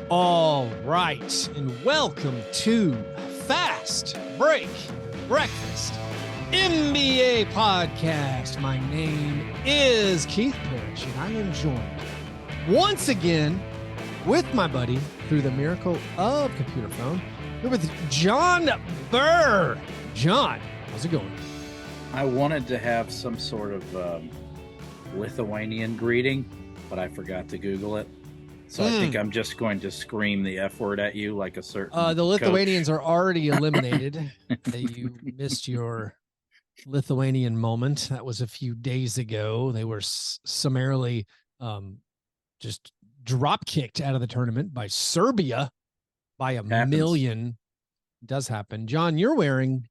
All right, and welcome to Fastbreak Breakfast NBA Podcast. My name is Keith Parrish, and I am joined once again with my buddy through the miracle of computer phone. We're with Jon Burr. Jon, how's it going? I wanted to have some sort of Lithuanian greeting, but I forgot to Google it. So I think I'm just going to scream the F word at you like a certain The Lithuanians coach. are already eliminated. You missed your Lithuanian moment. That was a few days ago. They were summarily just drop kicked out of the tournament by Serbia by a million. It does happen. Jon, you're wearing,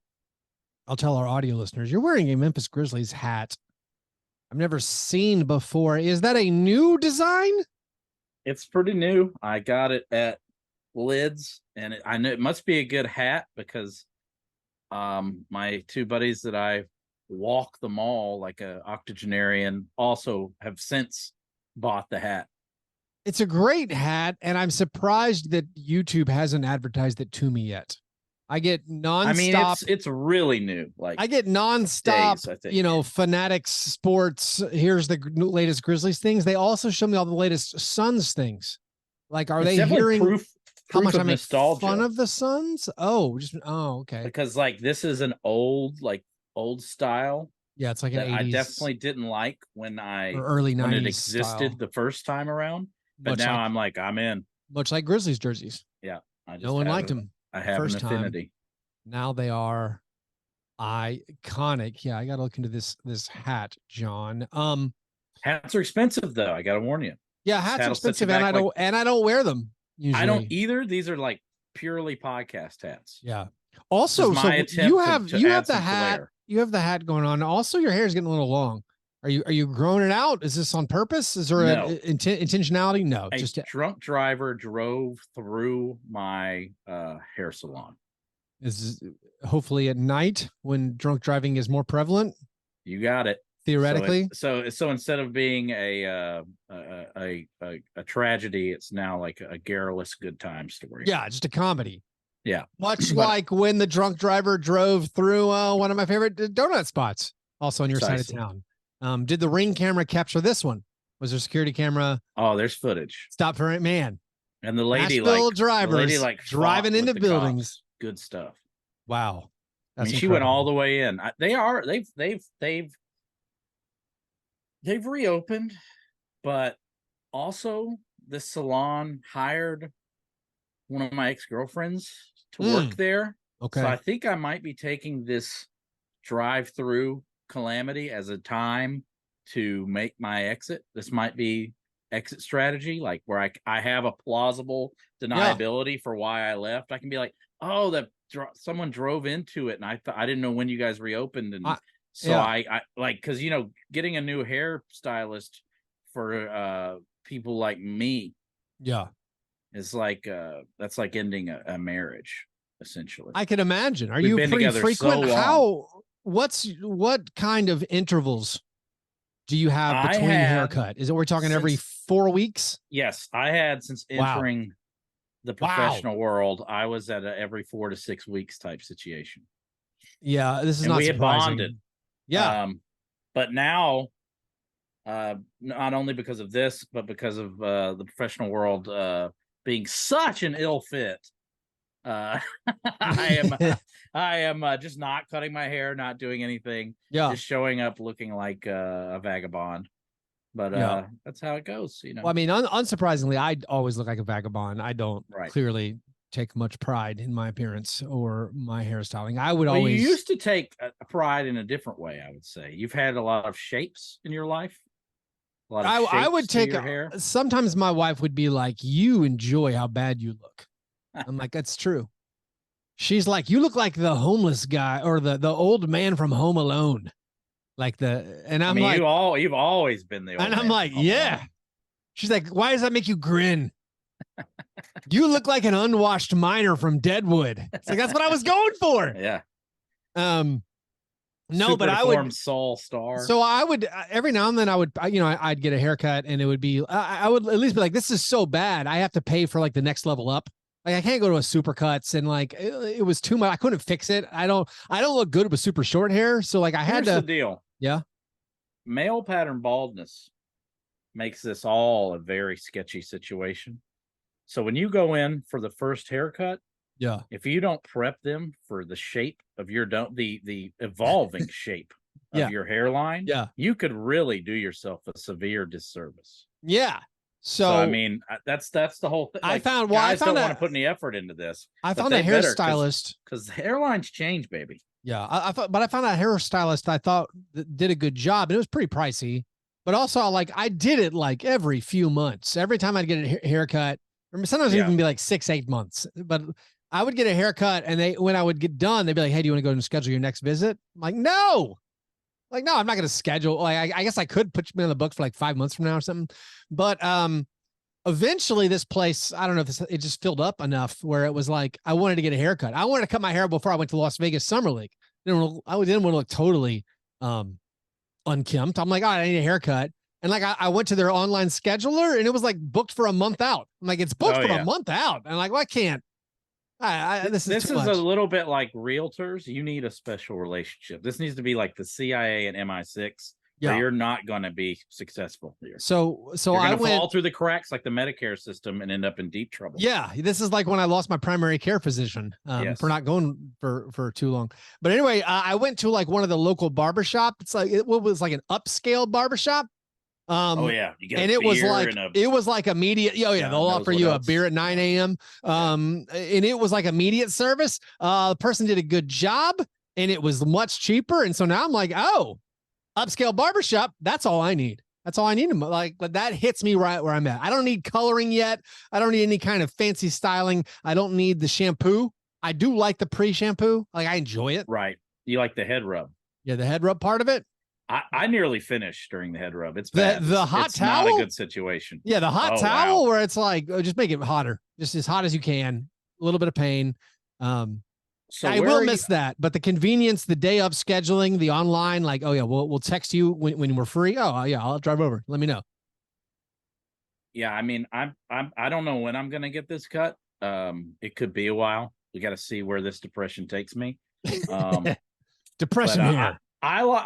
I'll tell our audio listeners, you're wearing a Memphis Grizzlies hat I've never seen before. Is that a new design? It's pretty new. I got it at Lids, and I know it must be a good hat because my two buddies that I walk the mall like a octogenarian also have since bought the hat. It's a great hat, and I'm surprised that YouTube hasn't advertised it to me yet. I get nonstop. I mean, it's really new. Like I get nonstop, days, I think. Fanatics Sports. Here's the latest Grizzlies things. They also show me all the latest Suns things. Like, are they hearing proof how much I make nostalgia. fun of the Suns? Okay. Because like this is an old style. Yeah, it's like an 80s. I definitely didn't like when early 90s when it existed style. The first time around. But now I'm in. Much like Grizzlies jerseys. Yeah. No one liked them. I have an affinity. Now they are iconic. Yeah, I got to look into this hat, Jon. Hats are expensive though. I got to warn you. Yeah, hats are expensive, and I don't wear them usually. I don't either. These are like purely podcast hats. Yeah. Also, so you have the hat. Flair. You have the hat going on. Also, your hair is getting a little long. Are you growing it out? Is this on purpose? Is there intentionality? No, just a drunk driver drove through my hair salon. Is hopefully at night when drunk driving is more prevalent. You got it. Theoretically. So instead of being a tragedy, it's now like a garrulous good time story. Yeah, just a comedy. Yeah. Much like when the drunk driver drove through one of my favorite donut spots, also on your side of town. Did the Ring camera capture this one? Was there a security camera? Oh, there's footage. Stop for it, man. And the lady drivers driving into buildings. Cops. Good stuff. Wow. She went all the way in. They've reopened, but also the salon hired one of my ex-girlfriends to work there. Okay. So I think I might be taking this drive-through calamity as a time to make my exit. This might be exit strategy, like where I have a plausible deniability for why I left. I can be like, oh, someone drove into it, and I didn't know when you guys reopened, and I like, because getting a new hairstylist for people like me, is like that's like ending a marriage essentially. I can imagine. Are you pretty frequent? What kind of intervals do you have between haircut? We're talking every 4 weeks? Yes, I had since entering the professional world. I was at every 4 to 6 weeks type situation. Yeah, this is not surprising. We had bonded. Yeah. But now, not only because of this, but because of the professional world being such an ill fit, I am just not cutting my hair, not doing anything, just showing up looking like a vagabond. But that's how it goes, Well, I mean, unsurprisingly, I always look like a vagabond. I don't clearly take much pride in my appearance or my hairstyling. I would always. You used to take a pride in a different way, I would say. You've had a lot of shapes in your life. I would take your hair. Sometimes my wife would be like, "You enjoy how bad you look." I'm like, that's true. She's like, you look like the homeless guy or the old man from Home Alone. I'm like, you've always been the old man. And I'm like, yeah. She's like, why does that make you grin? You look like an unwashed miner from Deadwood. It's like, that's what I was going for. Yeah. No, but super I would. deformed Saul Star. So I would every now and then I'd get a haircut and it would be I would at least be like, this is so bad I have to pay for like the next level up. Like I can't go to a Supercuts and like it was too much. I couldn't fix it. I don't look good with super short hair. So like I had Here's to. the deal. Yeah. Male pattern baldness makes this all a very sketchy situation. So when you go in for the first haircut, Yeah. if you don't prep them for the shape of your the evolving shape of your hairline, you could really do yourself a severe disservice. Yeah. So I mean, that's the whole thing. Like, I guys found don't want to put any effort into this. I found a hairstylist because hairlines change, baby. Yeah, I found a hairstylist I thought did a good job, and it was pretty pricey. But also, like I did it like every few months. Every time I'd get a haircut, or sometimes it'd even be like 6-8 months. But I would get a haircut, and when I would get done, they'd be like, "Hey, do you want to go and schedule your next visit?" I'm like, "No." Like, no, I'm not going to schedule. Like, I guess I could put me on the book for like 5 months from now or something. But eventually this place, I don't know if it just filled up enough where it was like, I wanted to get a haircut. I wanted to cut my hair before I went to Las Vegas Summer League. I didn't want to look totally unkempt. I'm like, oh, I need a haircut. And like, I went to their online scheduler and it was like booked for a month out. I'm like, it's booked for a month out. And I'm like, well, I can't. This is a little bit like realtors. You need a special relationship. This needs to be like the CIA and MI6. Yeah, you're not going to be successful here. So you're going to fall through the cracks like the Medicare system and end up in deep trouble. Yeah, this is like when I lost my primary care physician for not going for too long. But anyway, I went to like one of the local barbershop. It's like it was like an upscale barbershop. Oh yeah, you get and it was like immediate. Oh yeah, they'll offer you a beer at 9 a.m. And it was like immediate service. The person did a good job, and it was much cheaper. And so now I'm like, oh, upscale barbershop. That's all I need. That's all I need. But that hits me right where I'm at. I don't need coloring yet. I don't need any kind of fancy styling. I don't need the shampoo. I do like the pre-shampoo. Like I enjoy it. Right. You like the head rub. Yeah, the head rub part of it. I nearly finished during the head rub. It's bad. The hot towel. Not a good situation. Yeah, the hot towel where it's like, just make it hotter, just as hot as you can. A little bit of pain. So I will miss that, but the convenience, the day of scheduling, the online, like, oh yeah, we'll text you when we're free. Oh yeah, I'll drive over. Let me know. Yeah, I mean, I don't know when I'm gonna get this cut. It could be a while. We got to see where this depression takes me. Depression here. I was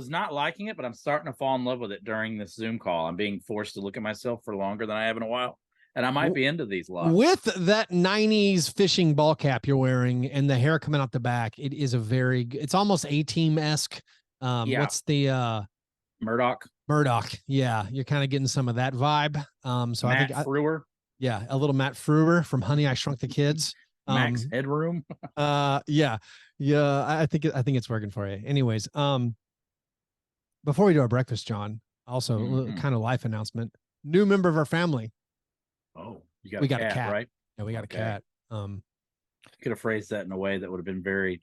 not liking it, but I'm starting to fall in love with it during this Zoom call. I'm being forced to look at myself for longer than I have in a while. And I might be into these lots. With that 90s fishing ball cap you're wearing and the hair coming out the back, it is it's almost A-Team-esque. What's the Murdoch? Murdoch. Yeah, you're kind of getting some of that vibe. So Matt Frewer. Yeah, a little Matt Frewer from Honey, I Shrunk the Kids. Max Headroom. Yeah. I think it's working for you. Anyways, before we do our breakfast, John, also kind of life announcement. New member of our family. Oh, we got a cat, right? Yeah, we got a cat. Could have phrased that in a way that would have been very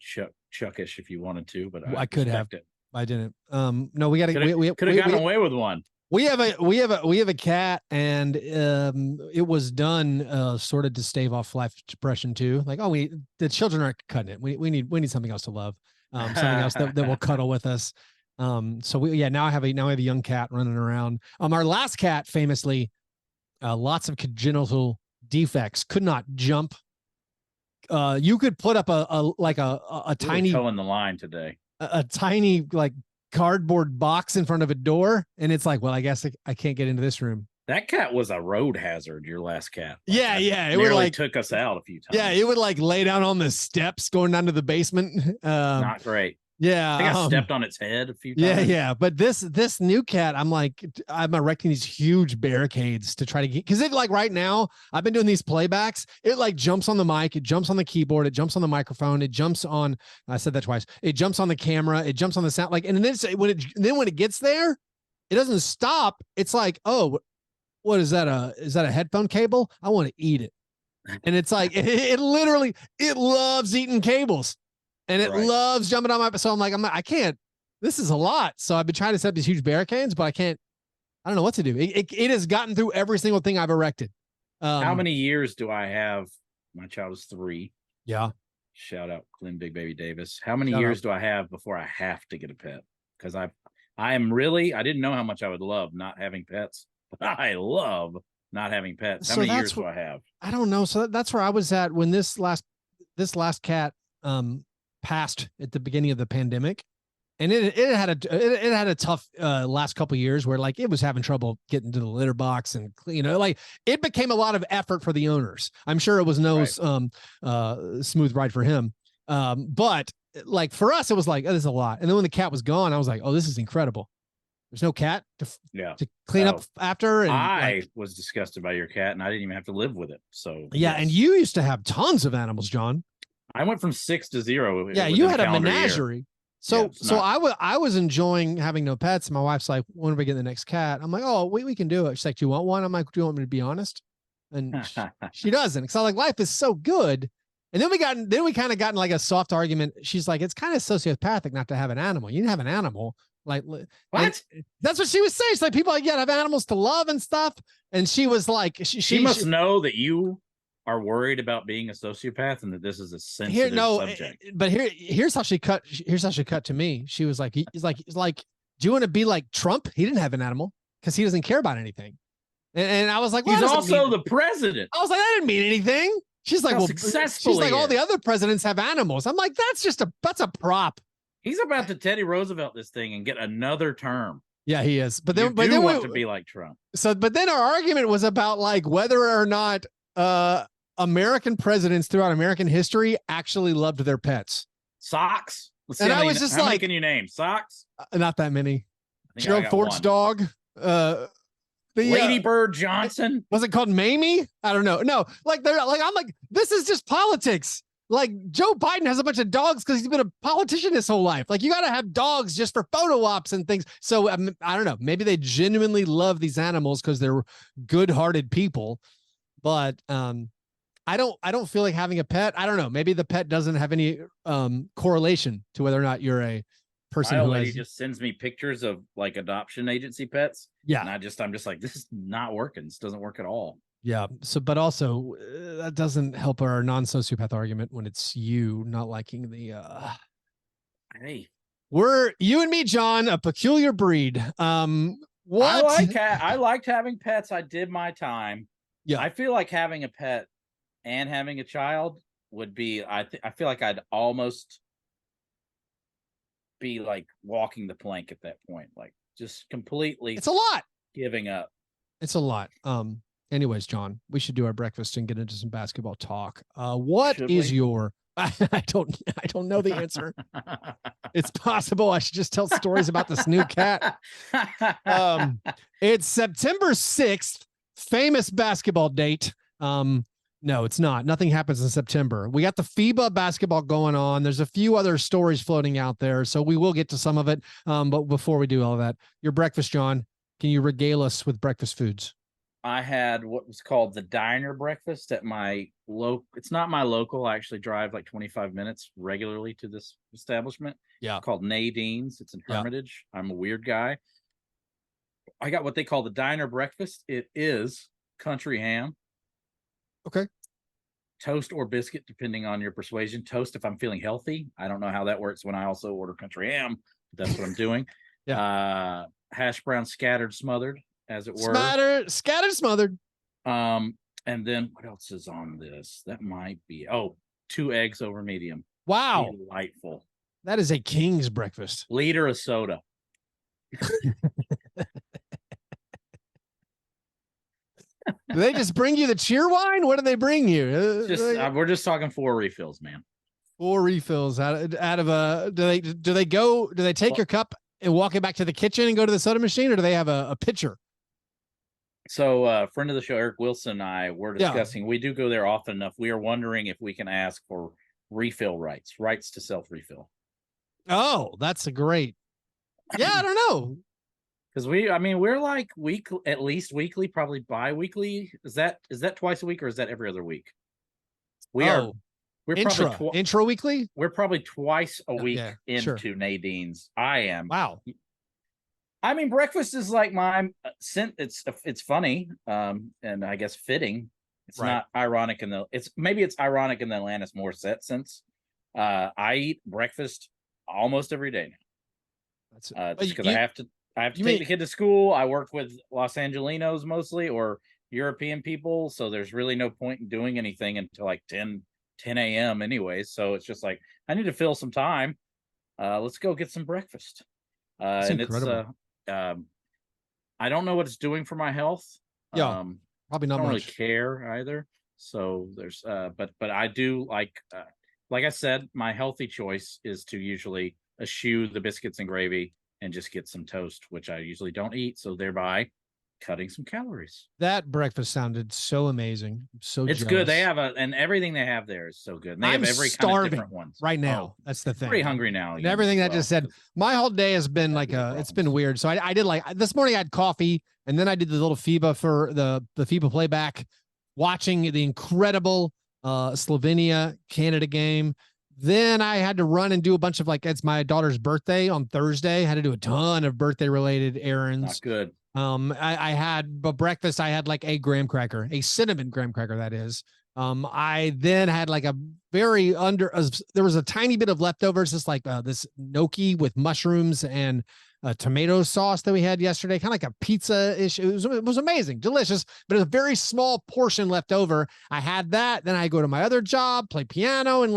Chuckish if you wanted to, but I could have. I didn't. No, we got to. We could have gotten away with one. We have a cat, and it was done sort of to stave off life depression too. Like, the children aren't cutting it. We need something else to love. Something else that will cuddle with us. So now I have a young cat running around. Our last cat famously. Lots of congenital defects, could not jump. You could put up a tiny toeing the line today. A tiny like cardboard box in front of a door, and it's like, well, I guess I can't get into this room. That cat was a road hazard. Your last cat. Yeah. It would like took us out a few times. Yeah, it would like lay down on the steps going down to the basement. Not great. Yeah, I think I stepped on its head a few times. Yeah. But this new cat, I'm erecting these huge barricades to try to get, because it like right now, I've been doing these playbacks. It like jumps on the mic, it jumps on the keyboard, it jumps on the microphone, it jumps on. I said that twice. It jumps on the camera, it jumps on the sound. Like, and then when it gets there, it doesn't stop. It's like, oh, what is that? Is that a headphone cable? I want to eat it. And it's like it literally loves eating cables. And it loves jumping on so I'm like, I can't, this is a lot. So I've been trying to set up these huge barricades, but I don't know what to do. It has gotten through every single thing I've erected. How many years do I have? My child is 3. Yeah. Shout out Glenn Big Baby Davis. How many Shout years out. do I have before I have to get a pet? Because I am really, I didn't know how much I would love not having pets, but I love not having pets. How So many that's years do I have? I don't know. So that's where I was at when this last cat passed at the beginning of the pandemic. And it had a tough last couple of years where like it was having trouble getting to the litter box, and like it became a lot of effort for the owners. I'm sure it was no smooth ride for him. But like for us, it was like, oh, this is a lot. And then when the cat was gone, I was like, oh, this is incredible. There's no cat to clean up after. And I was disgusted by your cat, and I didn't even have to live with it. So yeah, yes. and you used to have tons of animals, John. I went from 6 to 0. Yeah, you had a menagerie. Year. So I was enjoying having no pets. My wife's like, when are we getting the next cat? I'm like, oh, we can do it. She's like, do you want one? I'm like, do you want me to be honest? And she doesn't. Because I like, life is so good. And then we kind of got in like a soft argument. She's like, it's kind of sociopathic not to have an animal. You didn't have an animal. Like what? That's what she was saying. She's like, people like, yeah, have animals to love and stuff. And she was like, she must know that you are worried about being a sociopath and that this is a sensitive subject. But here's how she cut to me. She was like, he's like, do you want to be like Trump? He didn't have an animal because he doesn't care about anything. And I was like, well, he's also the president. I was like, I didn't mean anything. She's like, well, she's like, all the other presidents have animals. I'm like, that's a prop. He's about to Teddy Roosevelt this thing and get another term. Yeah, he is. But then want to be like Trump. But then our argument was about like whether or not American presidents throughout American history actually loved their pets. Socks. And I was just how like, many can you name? Socks? Not that many. Gerald Ford's dog. Lady Bird Johnson. Was it called Mamie? I don't know. No, like they're like, I'm like, this is just politics. Like Joe Biden has a bunch of dogs because he's been a politician his whole life. Like you got to have dogs just for photo ops and things. So I don't know. Maybe they genuinely love these animals because they're good-hearted people. But I don't feel like having a pet. I don't know. Maybe the pet doesn't have any correlation to whether or not you're a person who lady just sends me pictures of like adoption agency pets. Yeah. And I'm just like, this is not working. This doesn't work at all. Yeah. So, but also that doesn't help our non-sociopath argument when it's you not liking the, hey, we're you and me, John, a peculiar breed. What? I liked having pets. I did my time. Yeah. I feel like having a pet and having a child would be, I feel like I'd almost be like walking the plank at that point. Like just completely. It's a lot. Giving up. It's a lot. Anyways, John, we should do our breakfast and get into some basketball talk. What is your? I don't know the answer. It's possible I should just tell stories about this new cat. It's September 6th, famous basketball date. No, it's not. Nothing happens in September. We got the FIBA basketball going on. There's a few other stories floating out there, so we will get to some of it. But before we do all that, your breakfast, John, can you regale us with breakfast foods? I had what was called the diner breakfast at my local. It's not my local. I actually drive like 25 minutes regularly to this establishment. Yeah. It's called Nadine's. It's in Hermitage. Yeah. I'm a weird guy. I got what they call the diner breakfast. It is country ham. Okay. Toast or biscuit, depending on your persuasion. Toast if I'm feeling healthy. I don't know how that works when I also order country ham. But that's what I'm doing. Yeah. Hash brown scattered, smothered. As it were. Scattered, smothered. And then what else is on this? That might be 2 eggs over medium. Wow. Delightful. That is a king's breakfast. Liter of soda. Do they just bring you the cheer wine? What do they bring you? We're just talking 4 refills, man. 4 refills out of a. Do they take your cup and walk it back to the kitchen and go to the soda machine, or do they have a pitcher? So friend of the show, Eric Wilson and I were discussing, we do go there often enough. We are wondering if we can ask for refill rights to self-refill. Oh, that's a great. Yeah, I don't know. Because we're like at least weekly, probably bi-weekly. Is that twice a week or is that every other week? We're intro weekly. We're probably twice a week into Nadine's. I am. Wow. I mean, breakfast is like it's funny, and I guess fitting. It's not ironic it's ironic in the Alanis Morissette sense. I eat breakfast almost every day That's now. Just because I have to take the kid to school. I work with Los Angelinos mostly, or European people, so there's really no point in doing anything until like 10 a.m. anyways. So it's just like, I need to fill some time. Let's go get some breakfast. That's and incredible. it's I don't know what it's doing for my health. Yeah, probably I not don't really much. care either. So there's but I do like I said, my healthy choice is to usually eschew the biscuits and gravy and just get some toast, which I usually don't eat, so thereby cutting some calories. That breakfast sounded so amazing. I'm so It's good. They jealous. have and everything they have there is so good. And they I'm have every kind of different starving ones. right now. Oh, That's the pretty thing. hungry now. And everything I just said, my whole day has been like it's been weird. So I did like this morning I had coffee and then I did the little FIBA for the FIBA playback, watching the incredible Slovenia Canada game. Then I had to run and do a bunch of it's my daughter's birthday on Thursday. I had to do a ton of birthday related errands. Not good. I had breakfast. I had like a graham cracker, a cinnamon graham cracker, that is. I then had like a very there was a tiny bit of leftovers, just like this gnocchi with mushrooms and tomato sauce that we had yesterday, kind of like a pizza-ish. It was amazing, delicious, but it was a very small portion left over. I had that. Then I go to my other job, play piano, and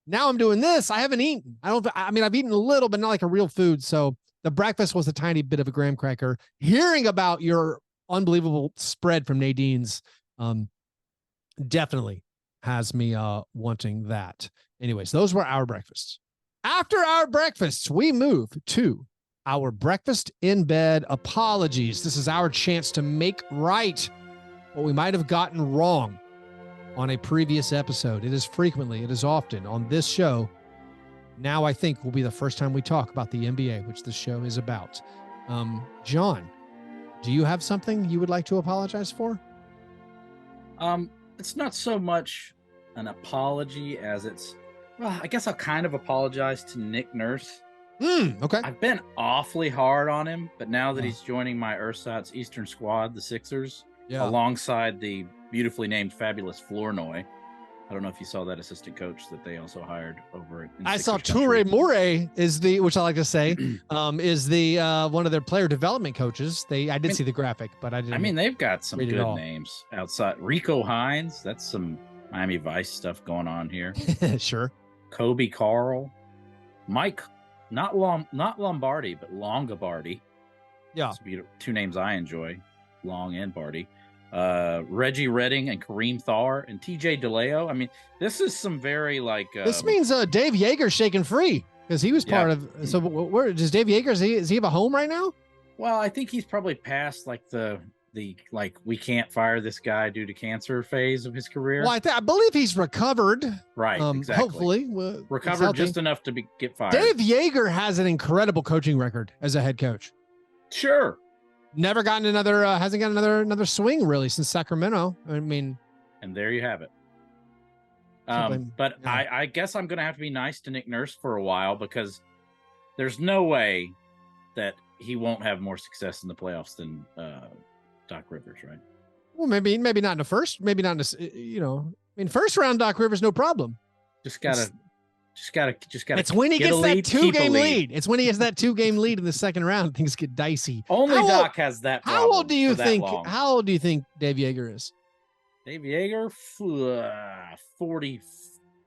now I'm doing this. I haven't eaten. I mean, I've eaten a little, but not like a real food. So the breakfast was a tiny bit of a graham cracker. Hearing about your unbelievable spread from Nadine's definitely has me wanting that. Anyways, those were our breakfasts. After our breakfasts, we move to our breakfast in bed apologies. This is our chance to make right what we might have gotten wrong on a previous episode. It is often on this show. Now I think will be the first time we talk about the NBA, which this show is about. John, do you have something you would like to apologize for? It's not so much an apology as I guess I'll kind of apologize to Nick Nurse. Okay. I've been awfully hard on him, but now that he's joining my ersatz Eastern squad, the Sixers, alongside the beautifully named Fabulous Flournoy. I don't know if you saw that assistant coach that they also hired over. I saw Toure Moore is which I like to say, is the one of their player development coaches. I did see the graphic, but I didn't. I mean, they've got some good names outside. Rico Hines, that's some Miami Vice stuff going on here. Sure. Kobe Carl, Mike, not Lombardi, but Longabardi. Yeah, two names I enjoy, Long and Barty. Reggie Redding and Kareem Thar and TJ DeLeo. I mean, this is some very this means Dave Yeager's shaking free because he was part of. So where does Dave Yeager? Does he have a home right now? Well, I think he's probably past the we can't fire this guy due to cancer phase of his career. Well, I believe he's recovered. Right. Exactly. Hopefully, recovered just enough to get fired. Dave Yeager has an incredible coaching record as a head coach. Sure. Never gotten hasn't gotten another swing really since Sacramento. I mean, and there you have it. But yeah. I guess I'm going to have to be nice to Nick Nurse for a while because there's no way that he won't have more success in the playoffs than Doc Rivers, right? Well, maybe not in the first, maybe not in the, first round Doc Rivers, no problem. Just gotta. It's when he gets that 2-game lead. It's when he has that 2-game lead in the second round. Things get dicey. Only Doc has that problem. How old do you think? How old do you think Dave Yeager is? Dave Yeager, 40,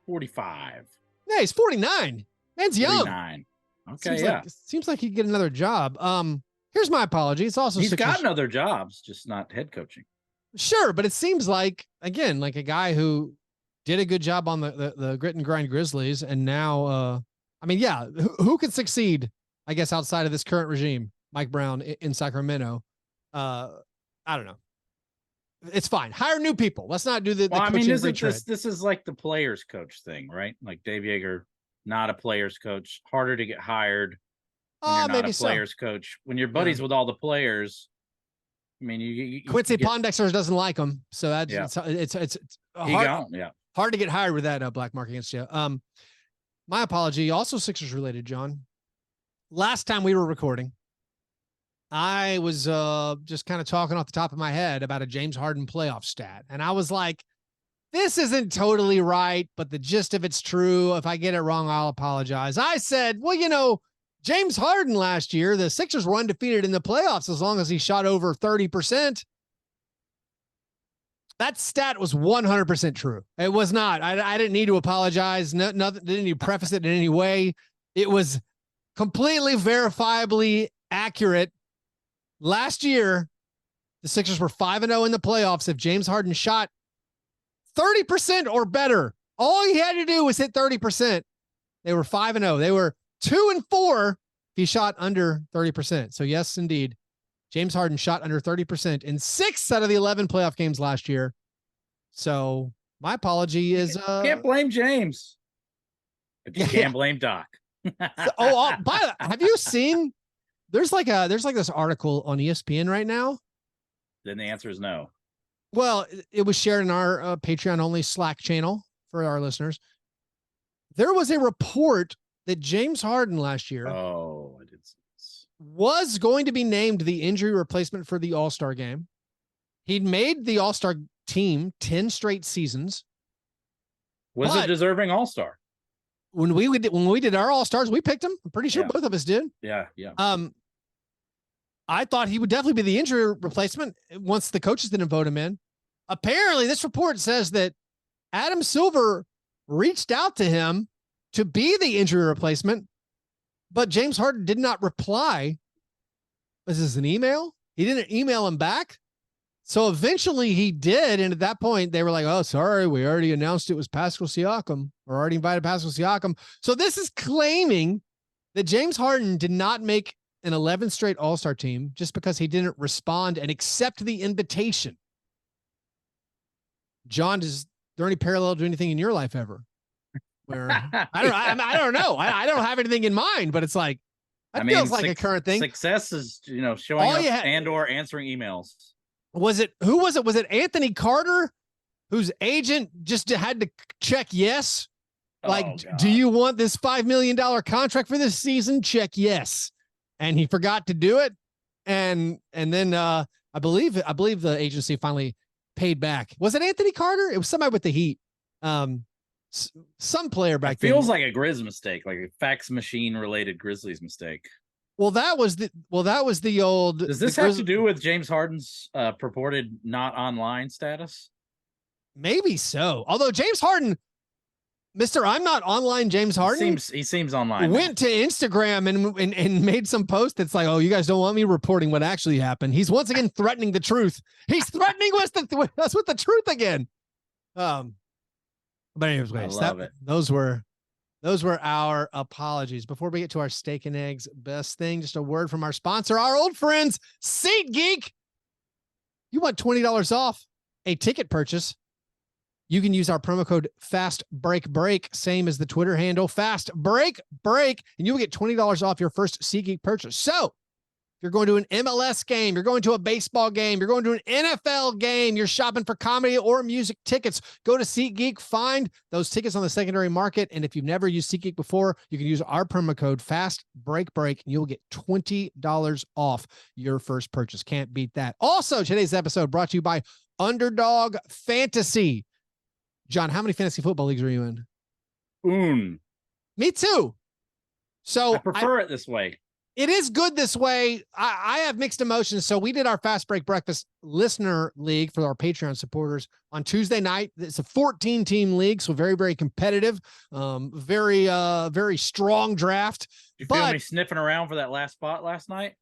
45. Yeah, he's 49. Man's young. 49. Okay, seems like he'd get another job. Here's my apology. It's also he's gotten other jobs, just not head coaching. Sure, but it seems like again, like a guy who did a good job on the grit and grind Grizzlies, and now, who can succeed? I guess outside of this current regime, Mike Brown in Sacramento. I don't know. It's fine. Hire new people. Let's not do the. Well, I mean, this is like the players coach thing, right? Like Dave Yeager, not a players coach, harder to get hired. When you're not a players coach. When you're buddies with all the players, I mean, you Quincy Pondexter doesn't like him, so that's it's hard to get hired with that black mark against you. My apology. Also Sixers related, John. Last time we were recording, I was just kind of talking off the top of my head about a James Harden playoff stat. And I was like, this isn't totally right, but the gist of it's true. If I get it wrong, I'll apologize. I said, well, James Harden last year, the Sixers were undefeated in the playoffs as long as he shot over 30%. That stat was 100% true. It was not. I didn't need to apologize. Nothing. Didn't need to preface it in any way. It was completely verifiably accurate. Last year, the Sixers were 5-0 in the playoffs if James Harden shot 30% or better. All he had to do was hit 30%. They were 5-0. They were 2-4 if he shot under 30%. So yes, indeed, James Harden shot under 30% in 6 out of the 11 playoff games last year. So my apology is can't blame James, but you can't blame Doc. Have you seen? There's like this article on ESPN right now. Then the answer is no. Well, it was shared in our Patreon only Slack channel for our listeners. There was a report that James Harden last year I did see this. Was going to be named the injury replacement for the All-Star game. He'd made the All-Star team 10 straight seasons. Was a deserving All-Star. When we did our All-Stars, we picked him. I'm pretty sure both of us did. Yeah. I thought he would definitely be the injury replacement once the coaches didn't vote him in. Apparently, this report says that Adam Silver reached out to him to be the injury replacement, but James Harden did not reply. Was this an email? He didn't email him back. So eventually he did. And at that point, they were like, oh, sorry, we already announced it was Pascal Siakam. We're already invited Pascal Siakam. So this is claiming that James Harden did not make an 11 straight All-Star team just because he didn't respond and accept the invitation. John, is there any parallel to anything in your life ever? Where I don't know. I don't have anything in mind, but it's like, feels like a current thing. Success is, showing up and or answering emails. Who was it? Was it Anthony Carter, whose agent just had to check yes? Like, do you want this $5 million contract for this season? Check yes. And he forgot to do it. And then I believe the agency finally paid back. Was it Anthony Carter? It was somebody with the Heat. Some player back then. Feels like a Grizz mistake, like a fax machine related Grizzlies mistake. Well, that was the old. Does this have to do with James Harden's purported not online status? Maybe so. Although James Harden, Mr. I'm not online James Harden. He seems online. Went to Instagram and made some post that's like, oh, you guys don't want me reporting what actually happened. He's once again threatening the truth. He's threatening us with the truth again. But anyways, those were our apologies. Before we get to our steak and eggs best thing, just a word from our sponsor, our old friends, SeatGeek. You want $20 off a ticket purchase? You can use our promo code FastBreakBreak, same as the Twitter handle, FastBreakBreak, and you'll get $20 off your first SeatGeek purchase. So if you're going to an MLS game, you're going to a baseball game, you're going to an NFL game, you're shopping for comedy or music tickets, go to SeatGeek, find those tickets on the secondary market. And if you've never used SeatGeek before, you can use our promo code FastBreakBreak, and you'll get $20 off your first purchase. Can't beat that. Also, today's episode brought to you by Underdog Fantasy. John, how many fantasy football leagues are you in? Me too. So I prefer it this way. It is good this way. I have mixed emotions. So we did our Fast Break Breakfast listener league for our Patreon supporters on Tuesday night. It's a 14-team league, so very, very competitive. Very strong draft. Did you feel me sniffing around for that last spot last night?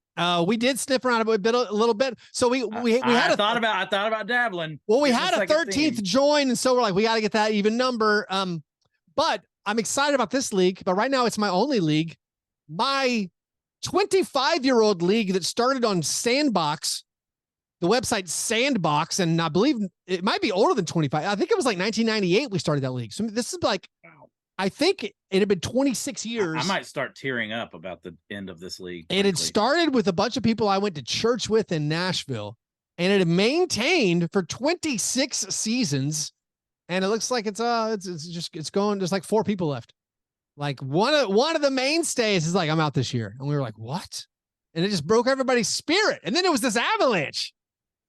We did sniff around a little bit. So we had I thought about dabbling. Well, we had a 13th join, and so we're like, we got to get that even number. But I'm excited about this league. But right now, it's my only league. My 25-year-old league that started on Sandbox, the website Sandbox, and I believe it might be older than 25. I think it was like 1998 we started that league. So this is like, I think it had been 26 years. I might start tearing up about the end of this league. It had started with a bunch of people I went to church with in Nashville, and it had maintained for 26 seasons. And it looks like it's going. There's like 4 people left. Like one of the mainstays is like, I'm out this year. And we were like, what? And it just broke everybody's spirit. And then it was this avalanche.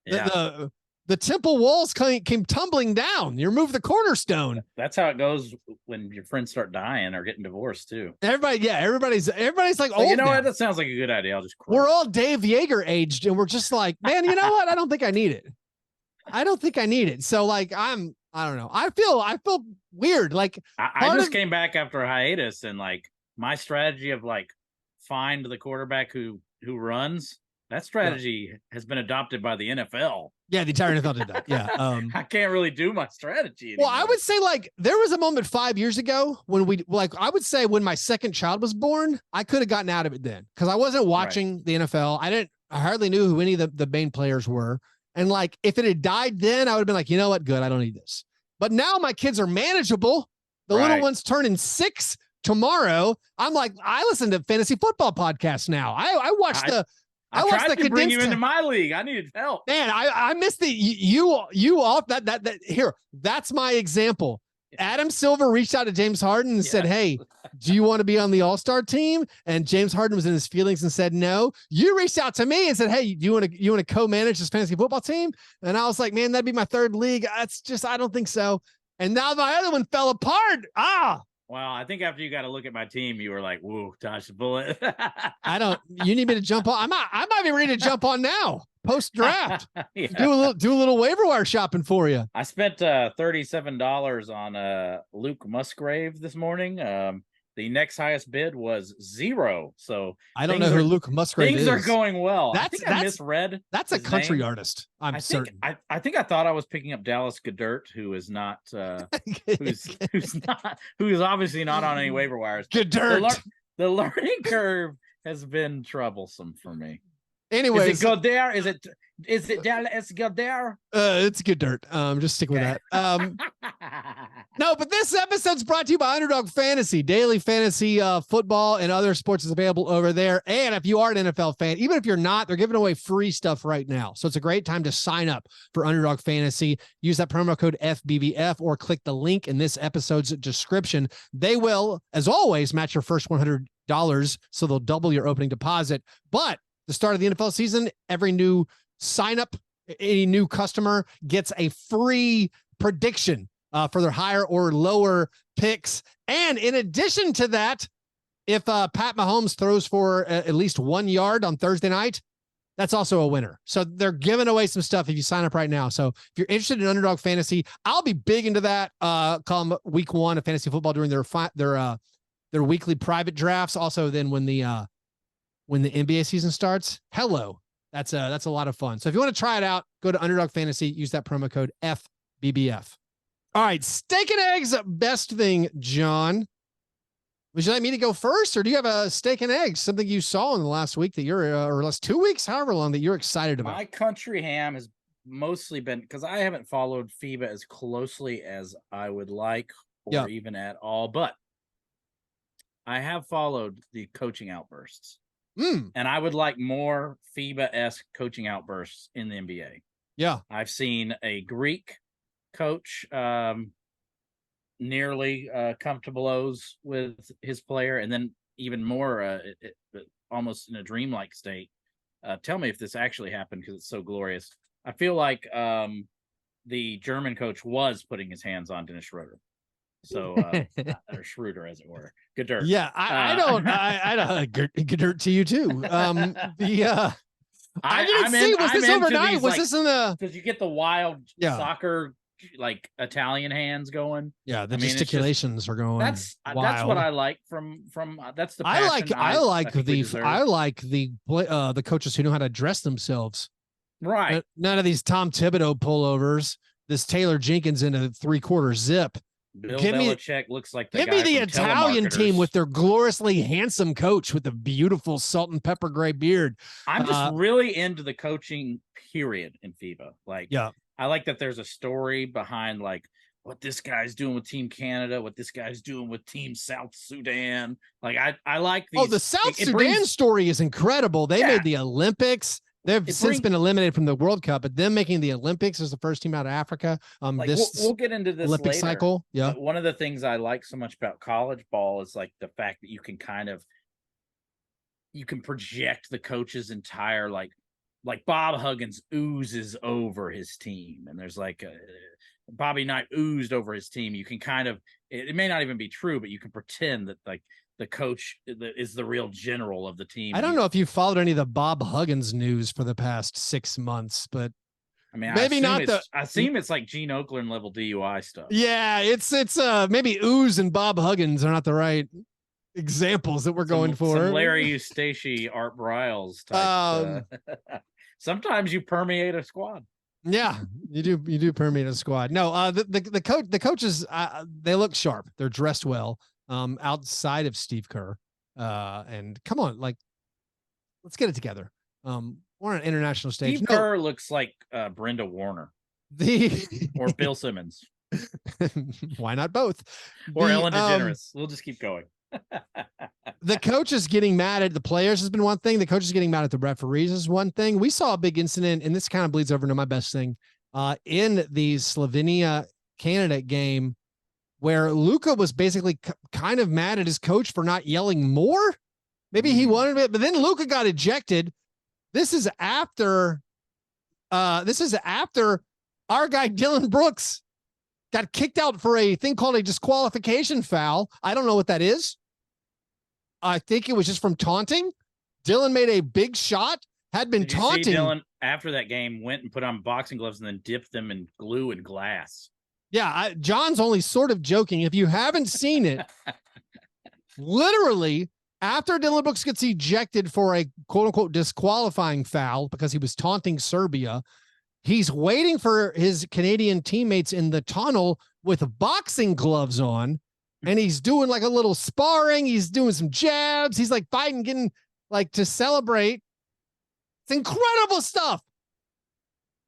Yeah. the temple walls came tumbling down. You removed the cornerstone. That's how it goes when your friends start dying or getting divorced too. Everybody's like, so old. You know now. what? That sounds like a good idea. I'll just quit. We're all Dave Yeager aged, and we're just like, man, you know what? I don't think I need it. So like, I don't know. I feel weird. Like I just came back after a hiatus, and like my strategy of like find the quarterback who runs. That strategy has been adopted by the NFL. Yeah, the entire NFL did that. Yeah. I can't really do my strategy anymore. Well, I would say like there was a moment 5 years ago when I would say when my second child was born, I could have gotten out of it then because I wasn't watching the NFL. I hardly knew who any of the main players were. And like, if it had died then, I would have been like, you know what? Good. I don't need this. But now my kids are manageable. The little one's turning 6 tomorrow. I'm like, I listen to fantasy football podcasts now. I watch I tried to bring you into my league. I needed help. Man, I missed you off that here. That's my example. Adam Silver reached out to James Harden and said, hey, do you want to be on the All-Star team? And James Harden was in his feelings and said no. You reached out to me and said, hey, do you want to co-manage this fantasy football team? And I was like, man, that'd be my third league. That's just, I don't think so. And now my other one fell apart. Well, I think after you got to look at my team, you were like, whoa, dodge the bullet. You need me to jump on? I might be ready to jump on now. Post-draft. Do a little waiver wire shopping for you. I spent $37 on Luke Musgrave this morning. The next highest bid was 0. So I don't know who Luke Musgrave is. Things are going well. I misread. That's a country artist. I'm certain. I think I thought I was picking up Dallas Goedert, who is not who's obviously not on any waiver wires. Goedert. The learning curve has been troublesome for me. Anyways, is it Goedert? Is it Dallas Goedert? It's Goedert. Just stick with that. No, but this episode's brought to you by Underdog Fantasy. Daily fantasy football and other sports is available over there. And if you are an NFL fan, even if you're not, they're giving away free stuff right now. So it's a great time to sign up for Underdog Fantasy. Use that promo code FBBF or click the link in this episode's description. They will, as always, match your first $100, so they'll double your opening deposit. But the start of the NFL season, every new sign up, any new customer gets a free prediction for their higher or lower picks. And in addition to that, if Pat Mahomes throws for at least 1 yard on Thursday night, that's also a winner. So they're giving away some stuff if you sign up right now. So if you're interested in Underdog Fantasy, I'll be big into that come week 1 of fantasy football during their weekly private drafts. Also, then when the NBA season starts, that's a lot of fun. So if you want to try it out, go to Underdog Fantasy, use that promo code FBBF. All right, steak and eggs, best thing, John. Would you like me to go first, or do you have a steak and eggs, something you saw in the last week that or last 2 weeks, however long, that you're excited about? My country ham has mostly been, because I haven't followed FIBA as closely as I would like, or even at all, but I have followed the coaching outbursts. And I would like more FIBA-esque coaching outbursts in the NBA. Yeah. I've seen a Greek coach nearly come to blows with his player, and then even more almost in a dreamlike state. Tell me if this actually happened, because it's so glorious. I feel like the German coach was putting his hands on Dennis Schroeder. So, or Schroeder, as it were. Goedert. Yeah, I don't Goedert to you too. I didn't see. Was this overnight? Was this in the? Because you get the wild soccer, like Italian hands going. Yeah, the gesticulations are going. That's what I like from. That's the. I like the coaches who know how to dress themselves. Right. None of these Tom Thibodeau pullovers. This Taylor Jenkins in a 3/4 zip. Bill Belichick looks like the give me the Italian team with their gloriously handsome coach with the beautiful salt and pepper gray beard. I'm just really into the coaching period in FIBA. Like, I like that there's a story behind like what this guy's doing with Team Canada, what this guy's doing with Team South Sudan. Like, I like these. Oh, the South Sudan story is incredible. They made the Olympics. They've since been eliminated from the World Cup, but them making the Olympics as the first team out of Africa. We'll get into this Olympic later, cycle. Yeah. But one of the things I like so much about college ball is like the fact that you can project the coach's entire like like Bob Huggins oozes over his team, and there's like Bobby Knight oozed over his team. You can kind of, it may not even be true, but you can pretend that like the coach is the real general of the team. I don't know if you followed any of the Bob Huggins news for the past 6 months, but I mean, maybe not I assume it's like Gene Oakland level DUI stuff. Yeah, it's maybe Ooze and Bob Huggins are not the right examples that we're going for. Some Larry Eustache, Art Briles type. Sometimes you permeate a squad. Yeah, you do permeate a squad. No, the coaches, they look sharp. They're dressed well. Outside of Steve Kerr, and come on, like, let's get it together. We're on an international stage. Steve Kerr looks like Brenda Warner, or Bill Simmons. Why not both? Or Ellen DeGeneres. We'll just keep going. The coaches getting mad at the players has been one thing. The coaches getting mad at the referees is one thing. We saw a big incident, and this kind of bleeds over into my best thing, in the Slovenia-Canada game, where Luka was basically kind of mad at his coach for not yelling more. Maybe he wanted it, but then Luka got ejected. This is after our guy Dillon Brooks got kicked out for a thing called a disqualification foul. I don't know what that is. I think it was just from taunting. Dillon made a big shot, had been taunting. See Dillon, after that game, went and put on boxing gloves and then dipped them in glue and glass. Yeah, John's only sort of joking. If you haven't seen it, literally, after Dillon Brooks gets ejected for a quote-unquote disqualifying foul because he was taunting Serbia, he's waiting for his Canadian teammates in the tunnel with boxing gloves on, and he's doing like a little sparring. He's doing some jabs. He's like fighting, getting like to celebrate. It's incredible stuff.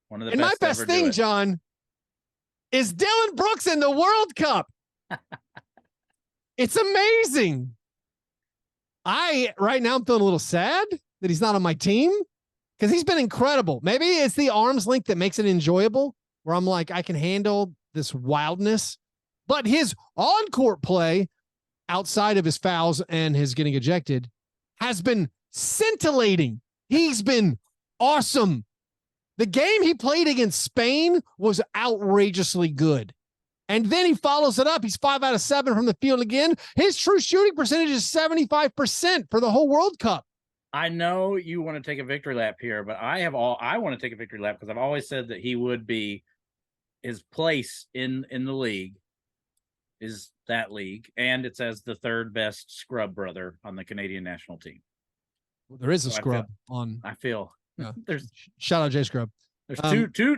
One of the and my best thing, John, is Dillon Brooks in the World Cup. It's amazing. Right now I'm feeling a little sad that he's not on my team because he's been incredible. Maybe it's the arm's length that makes it enjoyable, where I'm like, I can handle this wildness. But his on-court play outside of his fouls and his getting ejected has been scintillating. He's been awesome. The game he played against Spain was outrageously good. And then he follows it up. He's 5 out of 7 from the field again. His true shooting percentage is 75% for the whole World Cup. I know you want to take a victory lap here, but I want to take a victory lap because I've always said that he would be, his place in the league is that league, and it's as the third best scrub brother on the Canadian national team. Well, there is a scrub on. I feel yeah. There's shout out Jay Scrub. There's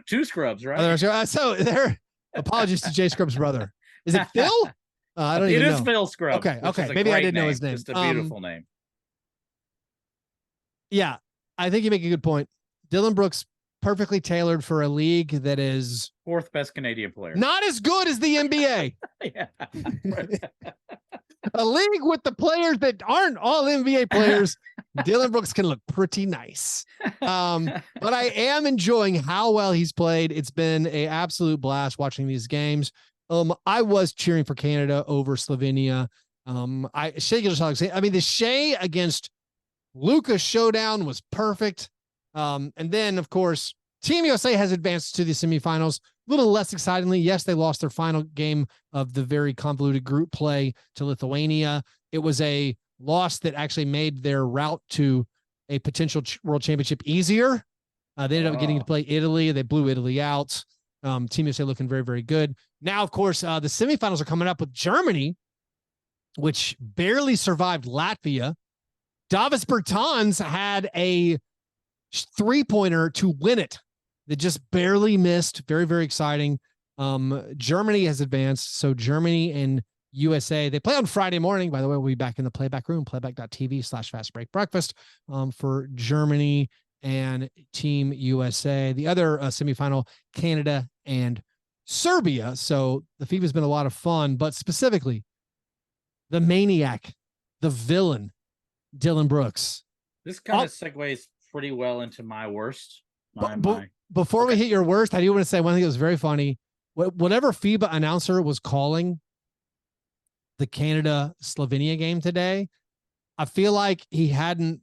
two scrubs, right? So there. Apologies to Jay Scrub's brother. Is it Phil? I don't even know. It is Phil Scrub. Okay. Maybe I didn't know his name. Just a beautiful name. Yeah, I think you make a good point. Dillon Brooks, perfectly tailored for a league that is fourth best Canadian player. Not as good as the NBA. Yeah. A league with the players that aren't all NBA players. Dillon Brooks can look pretty nice. But I am enjoying how well he's played. It's been an absolute blast watching these games. I was cheering for Canada over Slovenia. The Shai against Luka showdown was perfect. And then, of course, Team USA has advanced to the semifinals. A little less excitingly, yes, they lost their final game of the very convoluted group play to Lithuania. It was a loss that actually made their route to a potential world championship easier. They ended up getting to play Italy. They blew Italy out. Team USA looking very, very good. Now, of course, the semifinals are coming up with Germany, which barely survived Latvia. Davis Bertans had a 3-pointer to win it. They just barely missed. Very, very exciting. Germany has advanced. So Germany and USA, they play on Friday morning. By the way, we'll be back in the playback room, playback.tv/fastbreak breakfast for Germany and Team USA. The other semifinal, Canada and Serbia. So the FIBA has been a lot of fun, but specifically the maniac, the villain, Dillon Brooks. This kind of segues pretty well into my worst. Before we hit your worst, I do want to say one thing that was very funny. Whatever FIBA announcer was calling the Canada-Slovenia game today, I feel like he hadn't,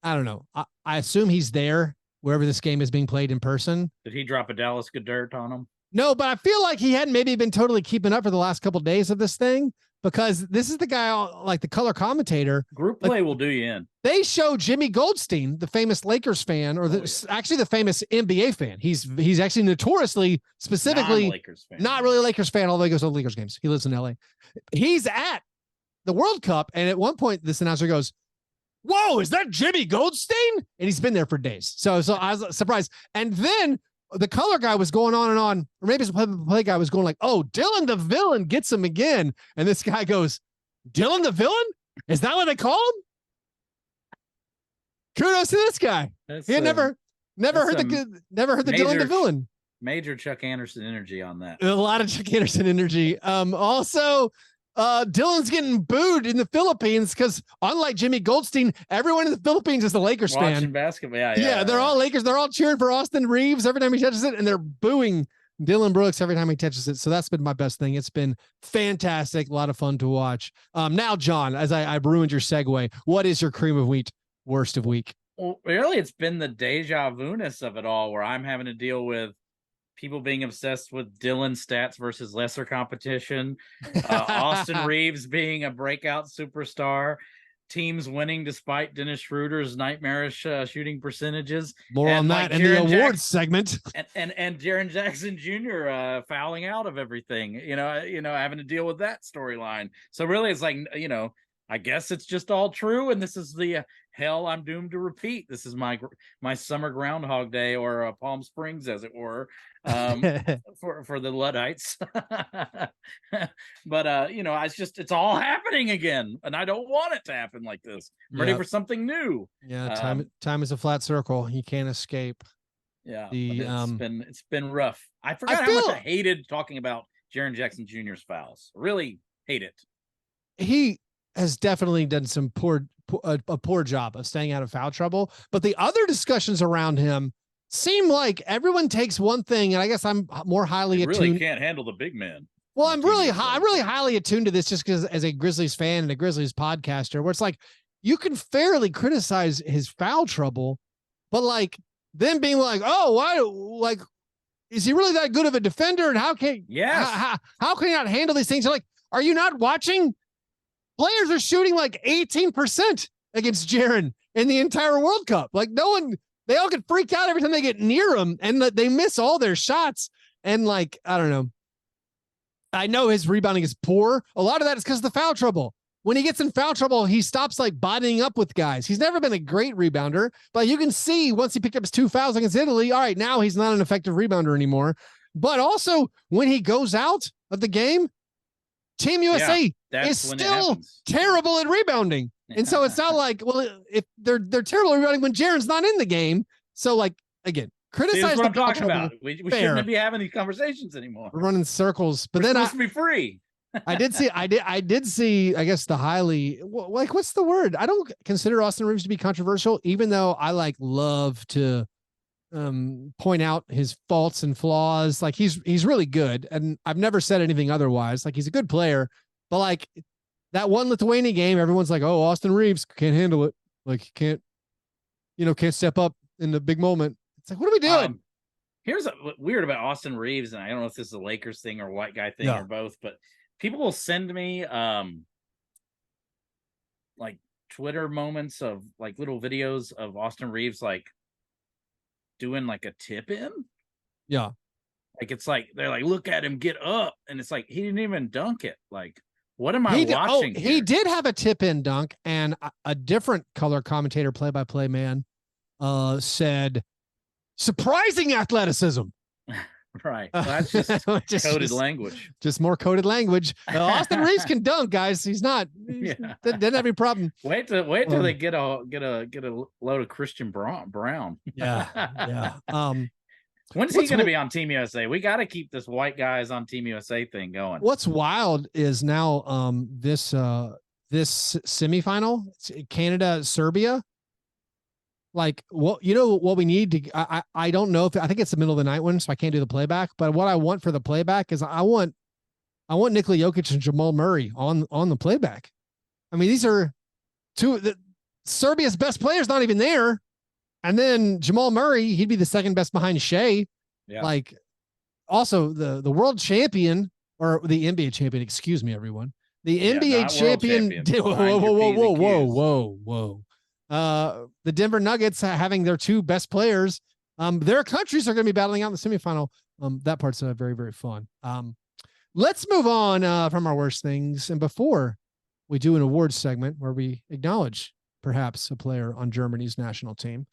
I don't know. I assume he's there wherever this game is being played in person. Did he drop a Dallas good dirt on him? No, but I feel like he hadn't maybe been totally keeping up for the last couple of days of this thing, because this is the guy, like the color commentator. Group play will do you in. They show Jimmy Goldstein, the famous Lakers fan, or actually the famous NBA fan. He's actually notoriously, specifically not really a Lakers fan, although he goes to Lakers games. He lives in LA. He's at the World Cup, and at one point, this announcer goes, "Whoa, is that Jimmy Goldstein?" And he's been there for days. So I was surprised. And then the color guy was going on and on, or maybe the play guy was going like, "Oh, Dillon the villain gets him again." And this guy goes, "Dillon the villain? Is that what they call him?" Kudos to this guy. He had never heard the Dillon the villain. Major Chuck Anderson energy on that. A lot of Chuck Anderson energy. Also, Dillon's getting booed in the Philippines because, unlike Jimmy Goldstein, everyone in the Philippines is a Lakers fan. Watching basketball. Yeah, they're all Lakers. They're all cheering for Austin Reeves every time he touches it, and they're booing Dillon Brooks every time he touches it. So that's been my best thing. It's been fantastic. A lot of fun to watch. Now, John, as I've ruined your segue, what is your cream of wheat worst of week? Well, really, it's been the deja vu-ness of it all, where I'm having to deal with people being obsessed with Dillon stats versus lesser competition, Austin Reeves being a breakout superstar, teams winning despite Dennis Schroeder's nightmarish shooting percentages. More on that in the awards segment. And Jaren Jackson Jr. Fouling out of everything. Having to deal with that storyline. So really, it's like, I guess it's just all true, and this is the hell I'm doomed to repeat. This is my summer Groundhog Day, or Palm Springs, as it were, for the Luddites. But it's all happening again, and I don't want it to happen like this. I'm ready for something new. Yeah, time is a flat circle. You can't escape. Yeah, it's been rough. I forgot how much I hated talking about Jaren Jackson Jr.'s fouls. Really hate it. He has definitely done some a poor job of staying out of foul trouble. But the other discussions around him seem like everyone takes one thing, and I guess I'm more highly attuned. Really can't handle the big man. Well, I'm really highly attuned to this just because, as a Grizzlies fan and a Grizzlies podcaster, where it's like you can fairly criticize his foul trouble, but like them being like, "Oh, why? Like, is he really that good of a defender? And how can he not handle these things?" You're like, are you not watching? Players are shooting like 18% against Jaren in the entire World Cup. Like they all get freaked out every time they get near him, and they miss all their shots. And like, I don't know. I know his rebounding is poor. A lot of that is because of the foul trouble. When he gets in foul trouble, he stops like bodying up with guys. He's never been a great rebounder, but you can see once he picked up his 2 fouls against Italy, all right, now he's not an effective rebounder anymore. But also when he goes out of the game, Team USA is still terrible at rebounding. And so it's not like, well, if they're terrible at rebounding when Jaren's not in the game. So like, again, criticize what I'm talking about. We shouldn't be having these conversations anymore. We're running circles, but then supposed to be free. I did see, I guess the highly, like, what's the word? I don't consider Austin Reeves to be controversial, even though I love to point out his faults and flaws. Like he's really good, and I've never said anything otherwise. Like he's a good player, but like that Lithuania game, everyone's like, "Oh, Austin Reeves can't handle it. Like can't step up in the big moment." It's like, what are we doing? Here's what's weird about Austin Reeves, and I don't know if this is a Lakers thing or a white guy thing or both, but people will send me like Twitter moments of like little videos of Austin Reeves like doing like a tip in. Yeah. Like it's like they're like, look at him get up, and it's like he didn't even dunk it. Like, what am I watching? He did have a tip in dunk, and a different color commentator, play-by-play man, said surprising athleticisnm. Right. Well, that's just coded language. Just more coded language. Austin Reeves can dunk, guys. He's not. Doesn't have any problem. Wait till they get a load of Christian Brown. Yeah. When's he going to be on Team USA? We got to keep this white guys on Team USA thing going. What's wild is now this semifinal, Canada Serbia. Like, what we need to, I don't know if I think it's the middle of the night one, so I can't do the playback. But what I want for the playback is I want Nikola Jokic and Jamal Murray on the playback. I mean, these are Serbia's best players not even there. And then Jamal Murray, he'd be the second best behind Shai. Yeah. Like, also the world champion, or the NBA champion, excuse me, everyone. The NBA champion. Whoa. The Denver Nuggets having their two best players. Their countries are going to be battling out in the semifinal. That part's very, very fun. Let's move on from our worst things. And before we do an awards segment where we acknowledge perhaps a player on Germany's national team,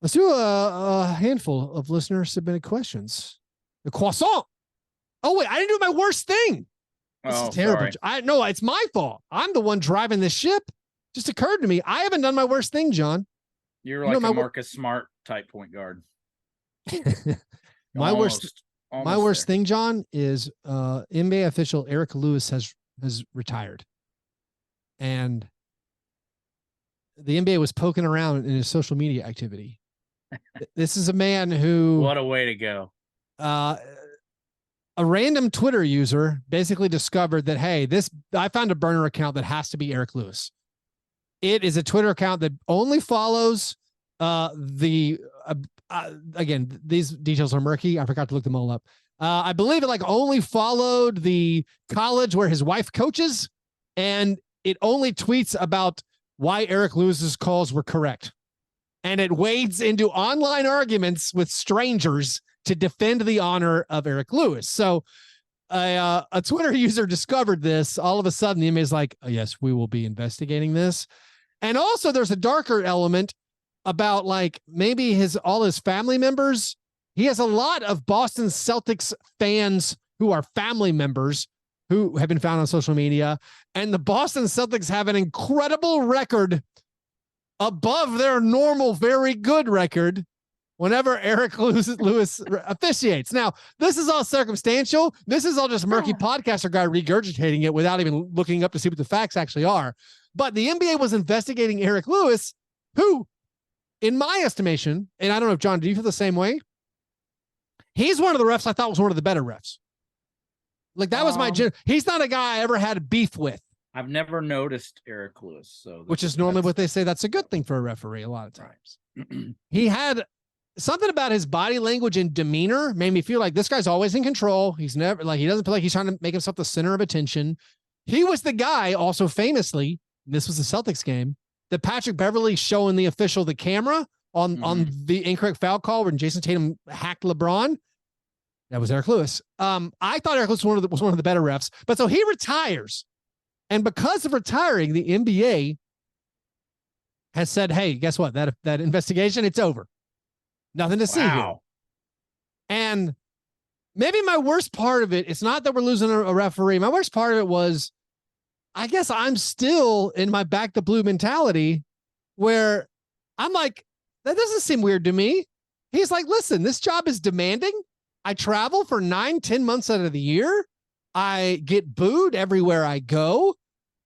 let's do a handful of listener submitted questions. The croissant. Oh, wait, I didn't do my worst thing. This is terrible. Sorry. No, it's my fault. I'm the one driving the ship. Just occurred to me. I haven't done my worst thing, John. You're like a Marcus Smart type point guard. My worst thing, John, is NBA official Eric Lewis has retired. And the NBA was poking around in his social media activity. This is a man who... What a way to go. A random Twitter user basically discovered that, hey, I found a burner account that has to be Eric Lewis. It is a Twitter account that only follows again, these details are murky. I forgot to look them all up. I believe it only followed the college where his wife coaches, and it only tweets about why Eric Lewis's calls were correct. And it wades into online arguments with strangers to defend the honor of Eric Lewis. So a Twitter user discovered this. All of a sudden, the NBA is like, oh, yes, we will be investigating this. And also there's a darker element about maybe all his family members. He has a lot of Boston Celtics fans who are family members who have been found on social media. And the Boston Celtics have an incredible record above their normal, very good record whenever Eric Lewis officiates. Now, this is all circumstantial. This is all just murky podcaster guy regurgitating it without even looking up to see what the facts actually are. But the NBA was investigating Eric Lewis, who, in my estimation, and I don't know if, John, do you feel the same way? He's one of the refs I thought was one of the better refs. That was he's not a guy I ever had a beef with. I've never noticed Eric Lewis. Which is normally what they say. That's a good thing for a referee a lot of times. Right. He had something about his body language and demeanor made me feel like this guy's always in control. He's never he doesn't feel like he's trying to make himself the center of attention. He was the guy also famously, this was the Celtics game, that Patrick Beverley showing the official the camera on the incorrect foul call when Jason Tatum hacked LeBron. That was Eric Lewis. I thought Eric Lewis was one of the better refs, but so he retires. And because of retiring, the NBA has said, hey, guess what? That investigation, it's over. Nothing to see here. And maybe my worst part of it's not that we're losing a referee. My worst part of it was, I guess I'm still in my back the blue mentality where I'm like, that doesn't seem weird to me. He's like, listen, this job is demanding. I travel for 9-10 months out of the year. I get booed everywhere I go.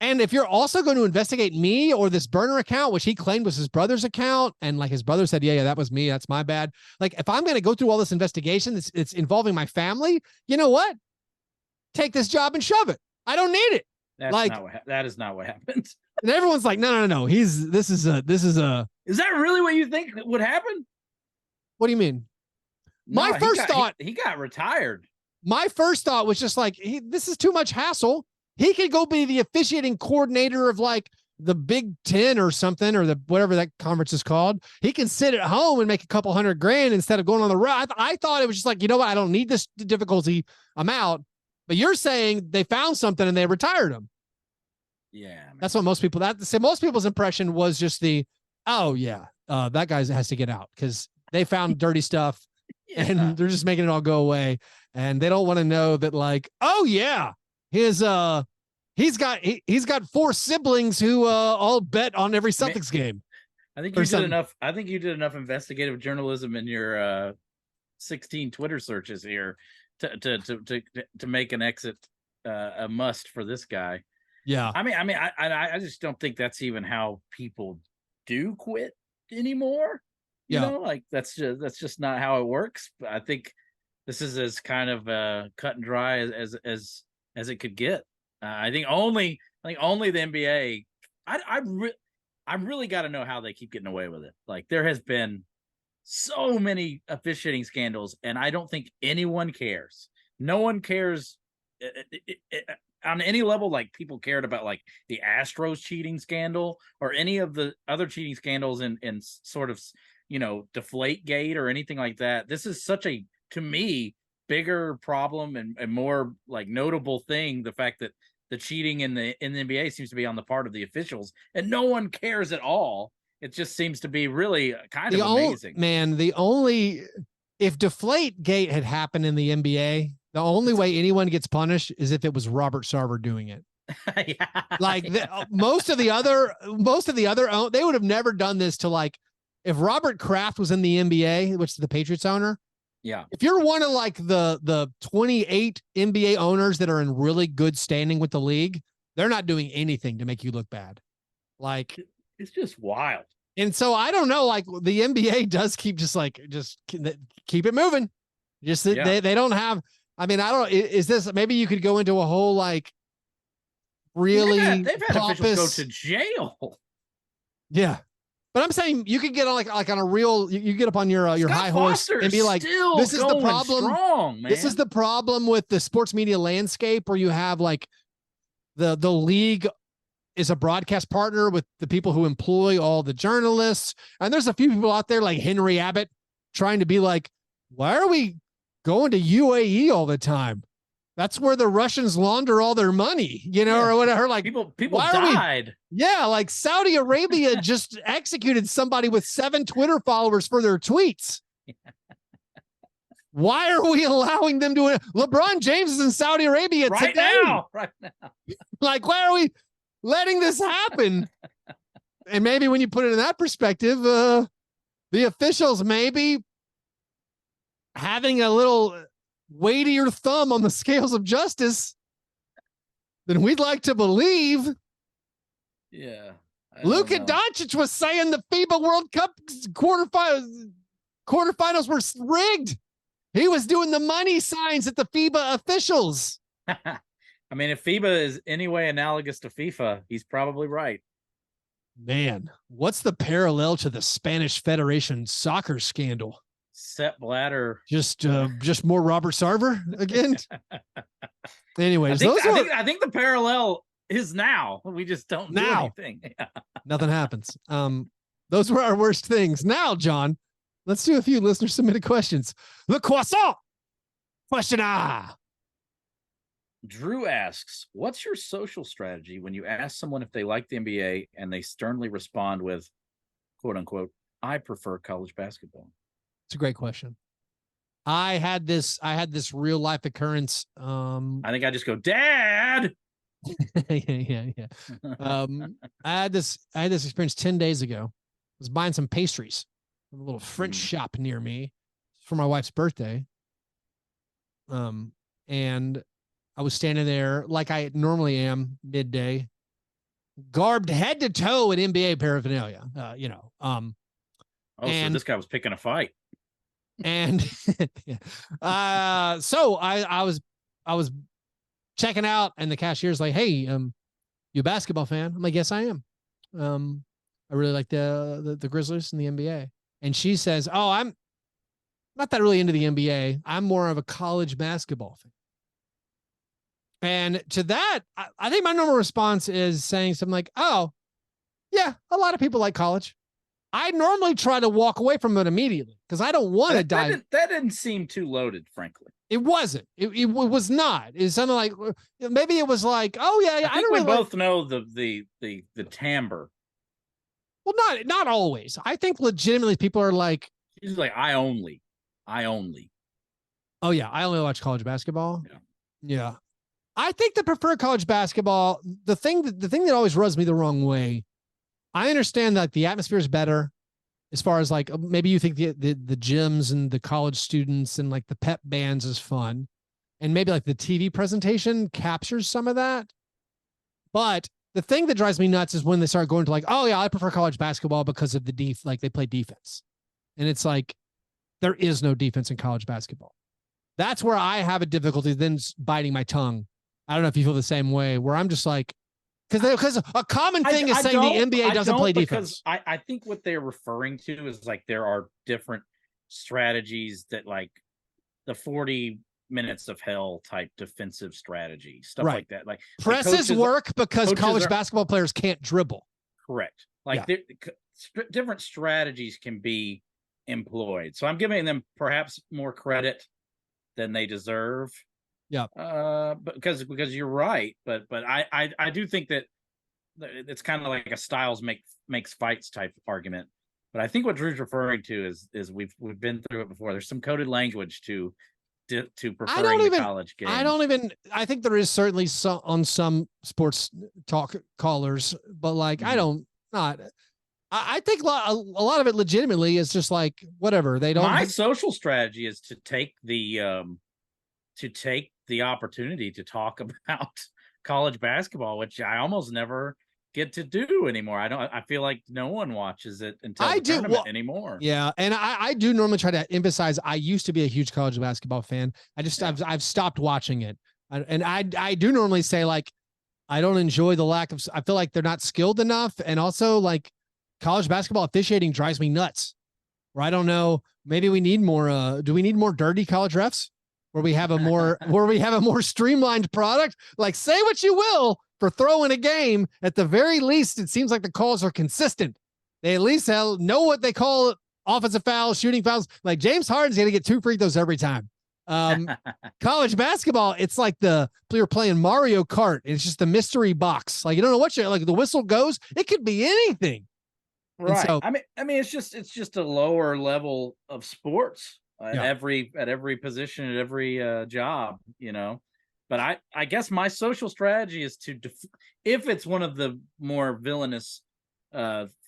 And if you're also going to investigate me or this burner account, which he claimed was his brother's account, and his brother said, yeah, that was me. That's my bad. If I'm going to go through all this investigation, it's involving my family, you know what? Take this job and shove it. I don't need it. That is not what happened. And everyone's like, no. This is a. Is that really what you think would happen? What do you mean? My first thought, he got retired. My first thought was just this is too much hassle. He could go be the officiating coordinator of the Big Ten or something, or whatever that conference is called. He can sit at home and make a couple $100,000 instead of going on the road. I thought it was just you know what? I don't need this difficulty. I'm out. But you're saying they found something and they retired him. Yeah. Man. That's what most people's impression was just that guy has to get out because they found dirty stuff. Yeah. And they're just making it all go away. And they don't want to know that he's got 4 siblings who all bet on every Celtics game. I think you did enough. I think you did enough investigative journalism in your 16 Twitter searches here to make an exit a must for this guy. Yeah. I just don't think that's even how people do quit anymore. You know, that's just not how it works. But I think this is as kind of cut and dry as it could get. I think only the NBA. I really got to know how they keep getting away with it. Like there has been so many officiating scandals, and I don't think anyone cares. No one cares on any level. Like people cared about like the Astros cheating scandal or any of the other cheating scandals in sort of, Deflate Gate or anything like that. This is such a, to me, bigger problem and more like notable thing. The fact that the cheating in the NBA seems to be on the part of the officials, and no one cares at all. It just seems to be really kind of amazing. If Deflate Gate had happened in the NBA, the only way anyone gets punished is if it was Robert Sarver doing it. Yeah. Like most of the other, they would have never done this to like, if Robert Kraft was in the NBA, which is the Patriots owner. Yeah. If you're one of like the 28 NBA owners that are in really good standing with the league, they're not doing anything to make you look bad. Like it's just wild. And so I don't know, like the NBA does keep just keep it moving. Just they don't have, I mean, I don't, is this, maybe you could go into a whole like really they've had officials go to jail. Yeah. But I'm saying you could get on like on a real, you get up on your high horse and be like, this is the problem. Strong, man. This is the problem with the sports media landscape where you have like the league is a broadcast partner with the people who employ all the journalists. And there's a few people out there like Henry Abbott trying to be like, why are we going to UAE all the time? That's where the Russians launder all their money, or whatever. Like people died. Like Saudi Arabia just executed somebody with 7 Twitter followers for their tweets. Why are we allowing them to? LeBron James is in Saudi Arabia right today. Right now. Like, why are we letting this happen? And maybe when you put it in that perspective, the officials maybe having a little weightier thumb on the scales of justice than we'd like to believe. Yeah. Luka Doncic was saying the FIBA World Cup quarterfinals were rigged. He was doing the money signs at the FIBA officials. I mean, if FIBA is any way analogous to FIFA, he's probably right. Man, what's the parallel to the Spanish Federation soccer scandal? Sepp Blatter. Just more Robert Sarver again. Anyways, I think the parallel is now. We just don't do anything. Nothing happens. Those were our worst things. Now, John, let's do a few listener submitted questions. Le croissant. Question A. Drew asks, what's your social strategy when you ask someone if they like the NBA and they sternly respond with, quote unquote, I prefer college basketball? It's a great question. I had this real life occurrence. I think I just go, Dad. yeah. I had this experience 10 days ago. I was buying some pastries from a little French shop near me for my wife's birthday. And I was standing there like I normally am midday, garbed head to toe in NBA paraphernalia, so this guy was picking a fight. And so I was checking out, and the cashier's like, "Hey, you a basketball fan?" I'm like, "Yes, I am. I really like the Grizzlies and the NBA." And she says, "Oh, I'm not that really into the NBA. I'm more of a college basketball fan." And to that, I think my normal response is saying something like, "Oh, yeah, a lot of people like college." I normally try to walk away from it immediately because I don't want to dive. That didn't seem too loaded, frankly. It wasn't. It was not. It's something like, maybe it was like, oh yeah, I think we both know the timbre. Well, not always. I think legitimately people are like, he's like, I only. Oh yeah, I only watch college basketball. Yeah. I think they prefer college basketball. The thing that always rubs me the wrong way. I understand that the atmosphere is better as far as like, maybe you think the gyms and the college students and like the pep bands is fun. And maybe like the TV presentation captures some of that. But the thing that drives me nuts is when they start going to like, oh yeah, I prefer college basketball because of like they play defense. And it's like, there is no defense in college basketball. That's where I have a difficulty then biting my tongue. I don't know if you feel the same way, where I'm just like, Because a common thing is saying the NBA doesn't play defense. I think what they're referring to is like there are different strategies that like the 40 minutes of hell type defensive strategy, stuff like that. Like presses work because college basketball players can't dribble. Correct. Like different strategies can be employed. So I'm giving them perhaps more credit than they deserve. Yeah. Because you're right, but I do think that it's kind of like a styles makes fights type argument. But I think what Drew's referring to is we've been through it before. There's some coded language to preferring the college game. I think there is certainly on some sports talk callers, but like I think a lot of it legitimately is just like whatever they don't. My social strategy is to take the opportunity to talk about college basketball, which I almost never get to do anymore. I feel like no one watches it until the tournament anymore. Yeah. And I do normally try to emphasize, I used to be a huge college basketball fan. I've stopped watching it. And I do normally say like, I don't enjoy the lack of, I feel like they're not skilled enough. And also like college basketball officiating drives me nuts, where I don't know, maybe we need more, do we need more dirty college refs where we have a more streamlined product? Like say what you will for throwing a game, at the very least, it seems like the calls are consistent. They at least know what they call offensive fouls, shooting fouls. Like James Harden's going to get 2 free throws every time. College basketball, it's like you're playing Mario Kart. It's just the mystery box. Like you don't know what like the whistle goes. It could be anything. Right. So, I mean, it's just a lower level of sports at every position, at every job, you know. But I guess my social strategy is if it's one of the more villainous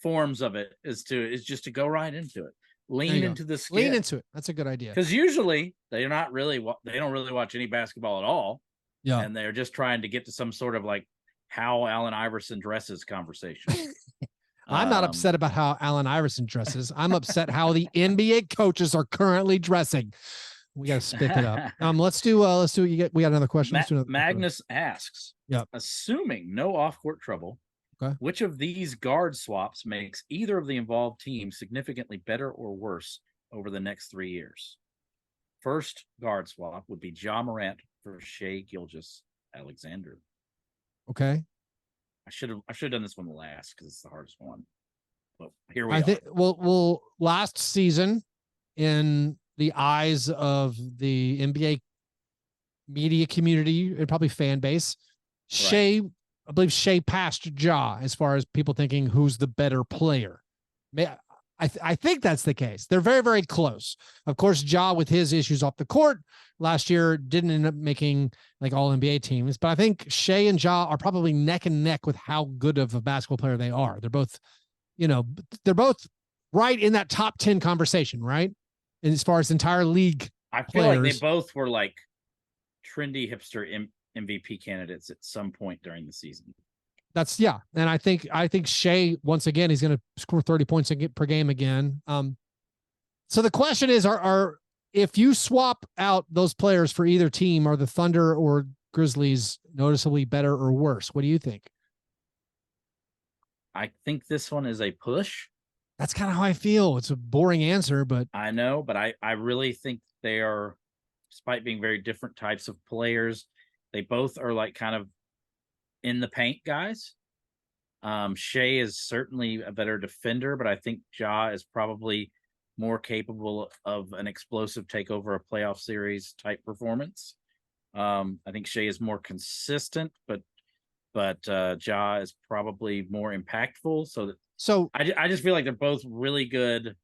forms of it, is just to go right into it, lean into the skit. Lean into it. That's a good idea. Because usually they don't really watch any basketball at all. Yeah, and they're just trying to get to some sort of like how Allen Iverson dresses conversation. I'm not upset about how Allen Iverson dresses. I'm upset how the NBA coaches are currently dressing. We got to spick it up. Let's do we got another question. Magnus asks, assuming no off-court trouble, which of these guard swaps makes either of the involved teams significantly better or worse over the next 3 years? First guard swap would be Ja Morant for Shai Gilgeous-Alexander. Okay. I should have done this one last because it's the hardest one. But here we are. Well, last season, in the eyes of the NBA media community and probably fan base, I believe Shai passed Ja as far as people thinking who's the better player. I think that's the case. They're very, very close. Of course, Ja with his issues off the court last year didn't end up making like all NBA teams, but I think Shai and Ja are probably neck and neck with how good of a basketball player they are. They're both right in that top 10 conversation, right? And as far as entire league, I feel like they both were like trendy hipster MVP candidates at some point during the season. And I think Shai, once again, he's going to score 30 points per game again. So the question is, are if you swap out those players for either team, are the Thunder or Grizzlies noticeably better or worse? What do you think? I think this one is a push. That's kind of how I feel. It's a boring answer, but I know, but I really think they are, despite being very different types of players, they both are like kind of in the paint guys. Shai is certainly a better defender, but I think Ja is probably more capable of an explosive takeover a playoff series type performance. I think Shai is more consistent, but Ja is probably more impactful. So I just feel like they're both really good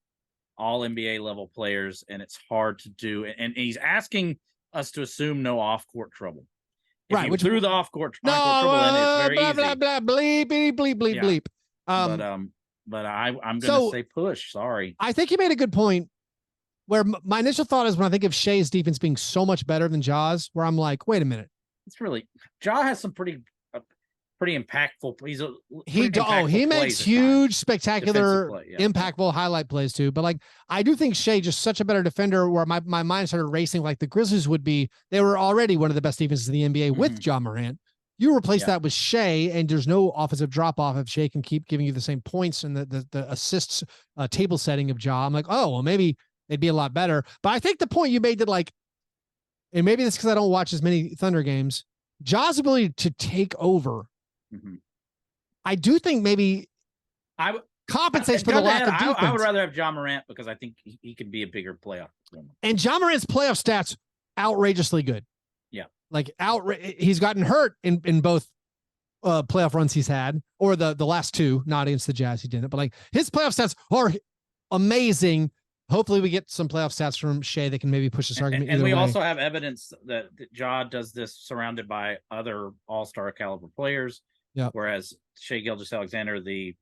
all NBA level players, and it's hard to do. And he's asking us to assume no off court trouble. If you threw the off court trouble in, it's very easy. Blah blah bleep bleep. But I'm going to say push. Sorry. I think you made a good point. Where my initial thought is when I think of Shai's defense being so much better than Ja's, where I'm like, wait a minute. It's really Ja has some pretty impactful. He makes huge, spectacular, impactful highlight plays too. But like, I do think Shai just such a better defender. Where my mind started racing like the Grizzlies would be. They were already one of the best defenses in the NBA with Ja Morant. You replace that with Shai, and there's no offensive drop off if Shai can keep giving you the same points and the assists table setting of Ja. I'm like, oh, well, maybe it'd be a lot better. But I think the point you made that, like, and maybe that's because I don't watch as many Thunder games, Ja's ability to take over. Mm-hmm. I do think maybe compensates for the lack of defense. I would rather have John Morant because I think he could be a bigger playoff. And John Morant's playoff stats outrageously good. Yeah. Like he's gotten hurt in both playoff runs he's had, or the last two, not against the Jazz, he didn't, but like his playoff stats are amazing. Hopefully we get some playoff stats from Shai that can maybe push this argument. And we also have evidence that Ja does this surrounded by other all-star caliber players. Yeah. Whereas Shai Gilgeous-Alexander, the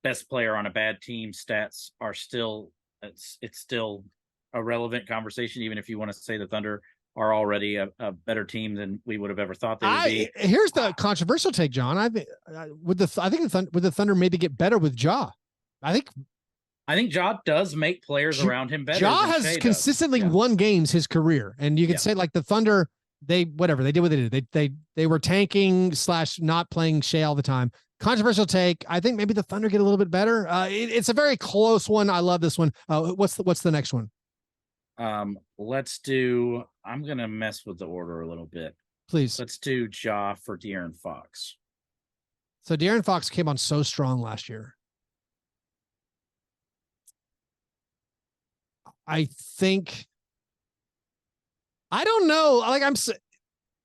best player on a bad team, stats are still it's still a relevant conversation, even if you want to say the Thunder are already a better team than we would have ever thought they would be. Here's the controversial take, John. I think the Thunder maybe get better with Ja. I think Ja does make players around him better. Ja has consistently won games his career, and you could say like the Thunder, they did what they did. They were tanking / not playing Shai all the time. Controversial take. I think maybe the Thunder get a little bit better. It's a very close one. I love this one. What's the next one? Let's do. I'm gonna mess with the order a little bit. Please. Let's do Ja for De'Aaron Fox. So De'Aaron Fox came on so strong last year. I think. I don't know. Like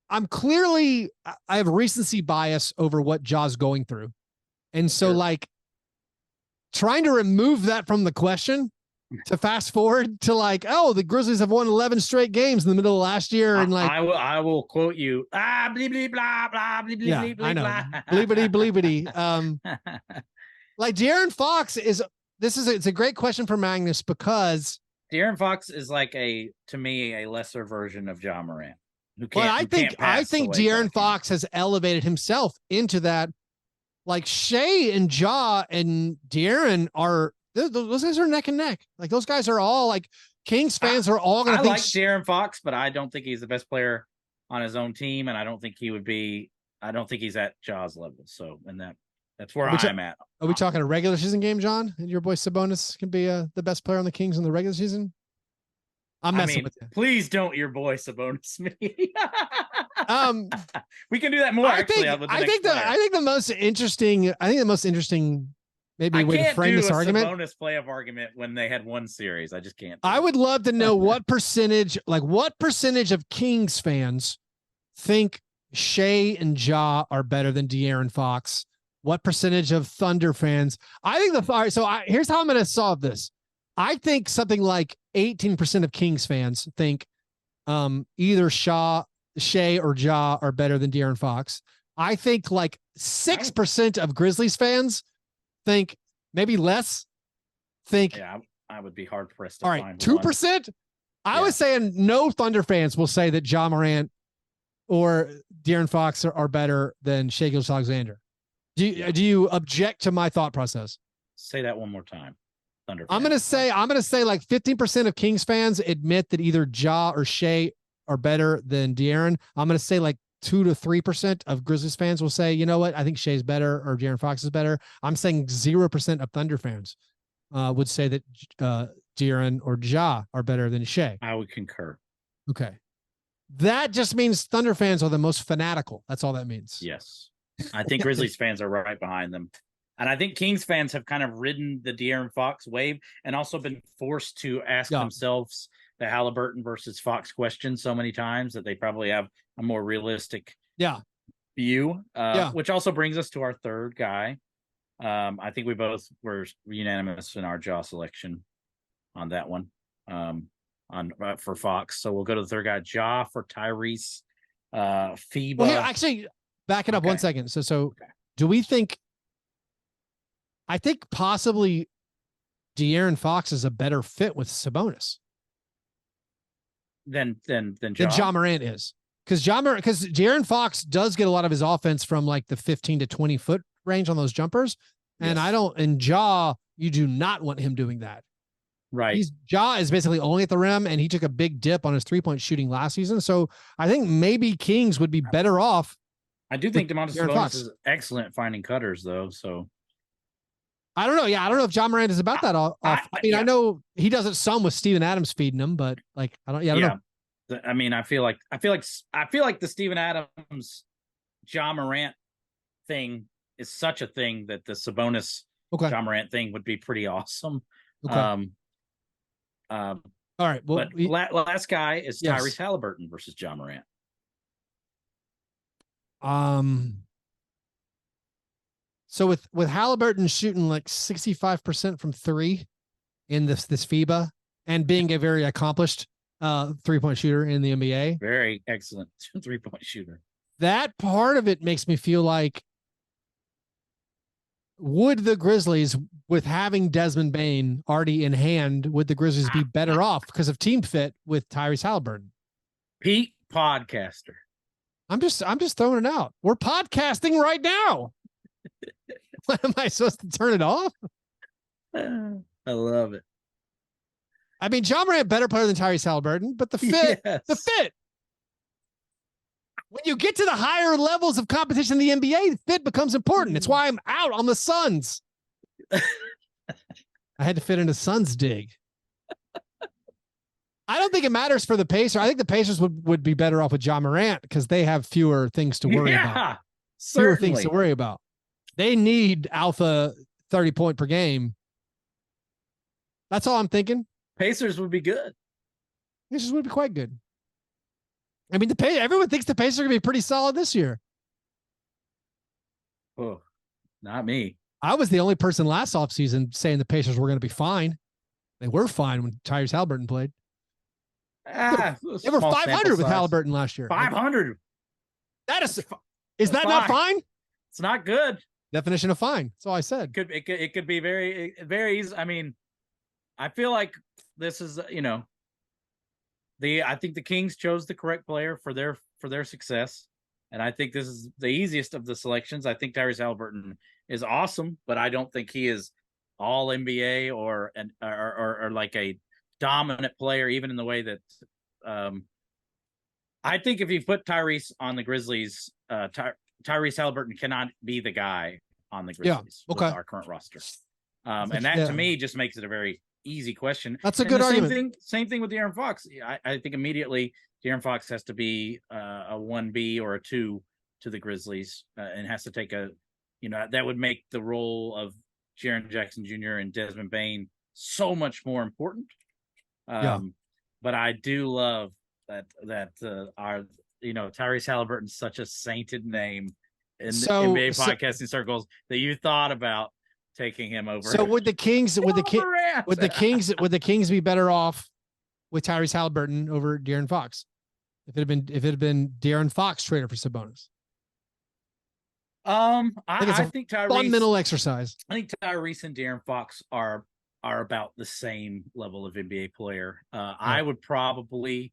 I'm clearly, I have recency bias over what Ja's going through. And so like trying to remove that from the question to fast forward to like, oh, the Grizzlies have won 11 straight games in the middle of last year. And like, I will quote you. Blee, blee, blah, blah, blee, blee, blee, I know. Blah. Bleebity, bleebity. Like De'Aaron Fox it's a great question for Magnus because De'Aaron Fox is like to me, a lesser version of Ja Morant. I think De'Aaron Fox has elevated himself into that. Like Shai and Ja and De'Aaron those guys are neck and neck. Like those guys are all like Kings fans are all going to think. I like De'Aaron Fox, but I don't think he's the best player on his own team, and I don't think he's at Ja's level. So, and that's where I'm at. Are we talking a regular season game, John? And your boy Sabonis can be the best player on the Kings in the regular season? I'm messing with you. Please don't your boy Sabonis me. We can do that more. I think the most interesting maybe way to frame this argument. Sabonis playoff argument when they had one series. I just can't. I would love to know what percentage of Kings fans think Shai and Ja are better than De'Aaron Fox. What percentage of Thunder fans? I think here's how I'm going to solve this. I think something like 18% of Kings fans think either Shai or Ja are better than De'Aaron Fox. I think like 6% of Grizzlies fans think, maybe less, Yeah, I would be hard pressed to find 2%? I was saying no Thunder fans will say that Ja Morant or De'Aaron Fox are better than Shai Gilgeous-Alexander. Do you object to my thought process? Say that one more time. Thunder I'm gonna say like 15% of Kings fans admit that either Ja or Shai are better than De'Aaron. I'm gonna say like 2 to 3% of Grizzlies fans will say, you know what, I think Shai's better or De'Aaron Fox is better. I'm saying 0% of Thunder fans would say that De'Aaron or Ja are better than Shai. I would concur. Okay. That just means Thunder fans are the most fanatical. That's all that means. Yes. I think Grizzlies fans are right behind them. And I think Kings fans have kind of ridden the De'Aaron Fox wave and also been forced to ask themselves the Haliburton versus Fox question so many times that they probably have a more realistic view, which also brings us to our third guy. I think we both were unanimous in our Ja selection on that one for Fox. So we'll go to the third guy, Ja for Tyrese FIBA. Well, here, actually, back it up 1 second. So do we think, I think possibly De'Aaron Fox is a better fit with Sabonis than Ja Morant is. Because De'Aaron Fox does get a lot of his offense from like the 15 to 20 foot range on those jumpers. And Ja, you do not want him doing that. Right. Ja is basically only at the rim, and he took a big dip on his 3-point shooting last season. So I think maybe Kings would be better off I do think DeMontis De'Aaron Sabonis Fox. is excellent at finding cutters, though. So I don't know. Yeah, I don't know if John Morant is about that off. I mean, yeah. I know he does it some with Steven Adams feeding him, but like I don't know. I mean, I feel like the Steven Adams, John Morant thing is such a thing that the Sabonis John Morant thing would be pretty awesome. Okay. All right. Well, but last guy is Tyrese Haliburton versus John Morant. So with Haliburton shooting like 65% from three in this FIBA and being a very accomplished 3-point shooter in the NBA, very excellent 3-point shooter. That part of it makes me feel like, would the Grizzlies, with having Desmond Bane already in hand, would the Grizzlies be better off because of team fit with Tyrese Haliburton? Pete podcaster. I'm just throwing it out. We're podcasting right now. What am I supposed to turn it off? I love it. I mean, John Morant better player than Tyrese Haliburton, but the fit. When you get to the higher levels of competition in the NBA, fit becomes important. It's why I'm out on the Suns. I had to fit in a Suns dig. I don't think it matters for the Pacers. I think the Pacers would be better off with John Morant because they have fewer things to worry about. Fewer things to worry about. They need alpha 30 point per game. That's all I'm thinking. Pacers would be good. Pacers would be quite good. I mean, everyone thinks the Pacers are going to be pretty solid this year. Oh, not me. I was the only person last offseason saying the Pacers were going to be fine. They were fine when Tyrese Haliburton played. They were 500 with Haliburton last year. 500. Is that not fine? It's not good. Definition of fine. That's all I said. It could be very, very easy. I mean, I feel like this is, I think the Kings chose the correct player for their success. And I think this is the easiest of the selections. I think Tyrese Haliburton is awesome, but I don't think he is all NBA or like a dominant player, even in the way that I think if you put Tyrese on the Grizzlies, Tyrese Haliburton cannot be the guy on the Grizzlies with our current roster. And that to me just makes it a very easy question. That's a good argument. Same thing with De'Aaron Fox. I think immediately De'Aaron Fox has to be a 1B or a 2 to the Grizzlies and has to take that would make the role of Jaren Jackson Jr. and Desmond Bane so much more important. But I do love that Tyrese Haliburton's such a sainted name in the NBA podcasting circles that you thought about taking him over. So would the Kings be better off with Tyrese Haliburton over De'Aaron Fox if it had been De'Aaron Fox traded for Sabonis? I think Tyrese, fun mental exercise. I think Tyrese and De'Aaron Fox are about the same level of NBA player. I would probably,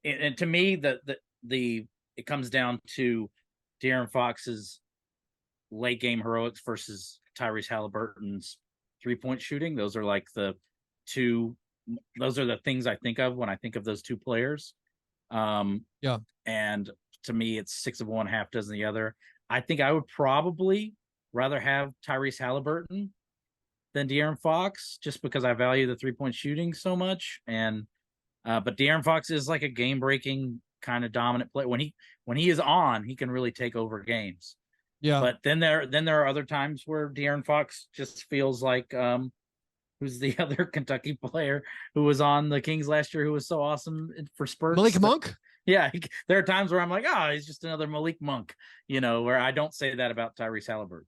and to me, it comes down to De'Aaron Fox's late game heroics versus Tyrese Haliburton's 3-point shooting. Those are like the things I think of when I think of those two players. And to me, it's 6 of one, half dozen the other. I think I would probably rather have Tyrese Haliburton than De'Aaron Fox, just because I value the 3-point shooting so much. And but De'Aaron Fox is like a game breaking kind of dominant player. When he is on, he can really take over games. Yeah. But then there are other times where De'Aaron Fox just feels like who's the other Kentucky player who was on the Kings last year who was so awesome for Spurs? Malik Monk? Yeah, there are times where I'm like, he's just another Malik Monk, where I don't say that about Tyrese Haliburton.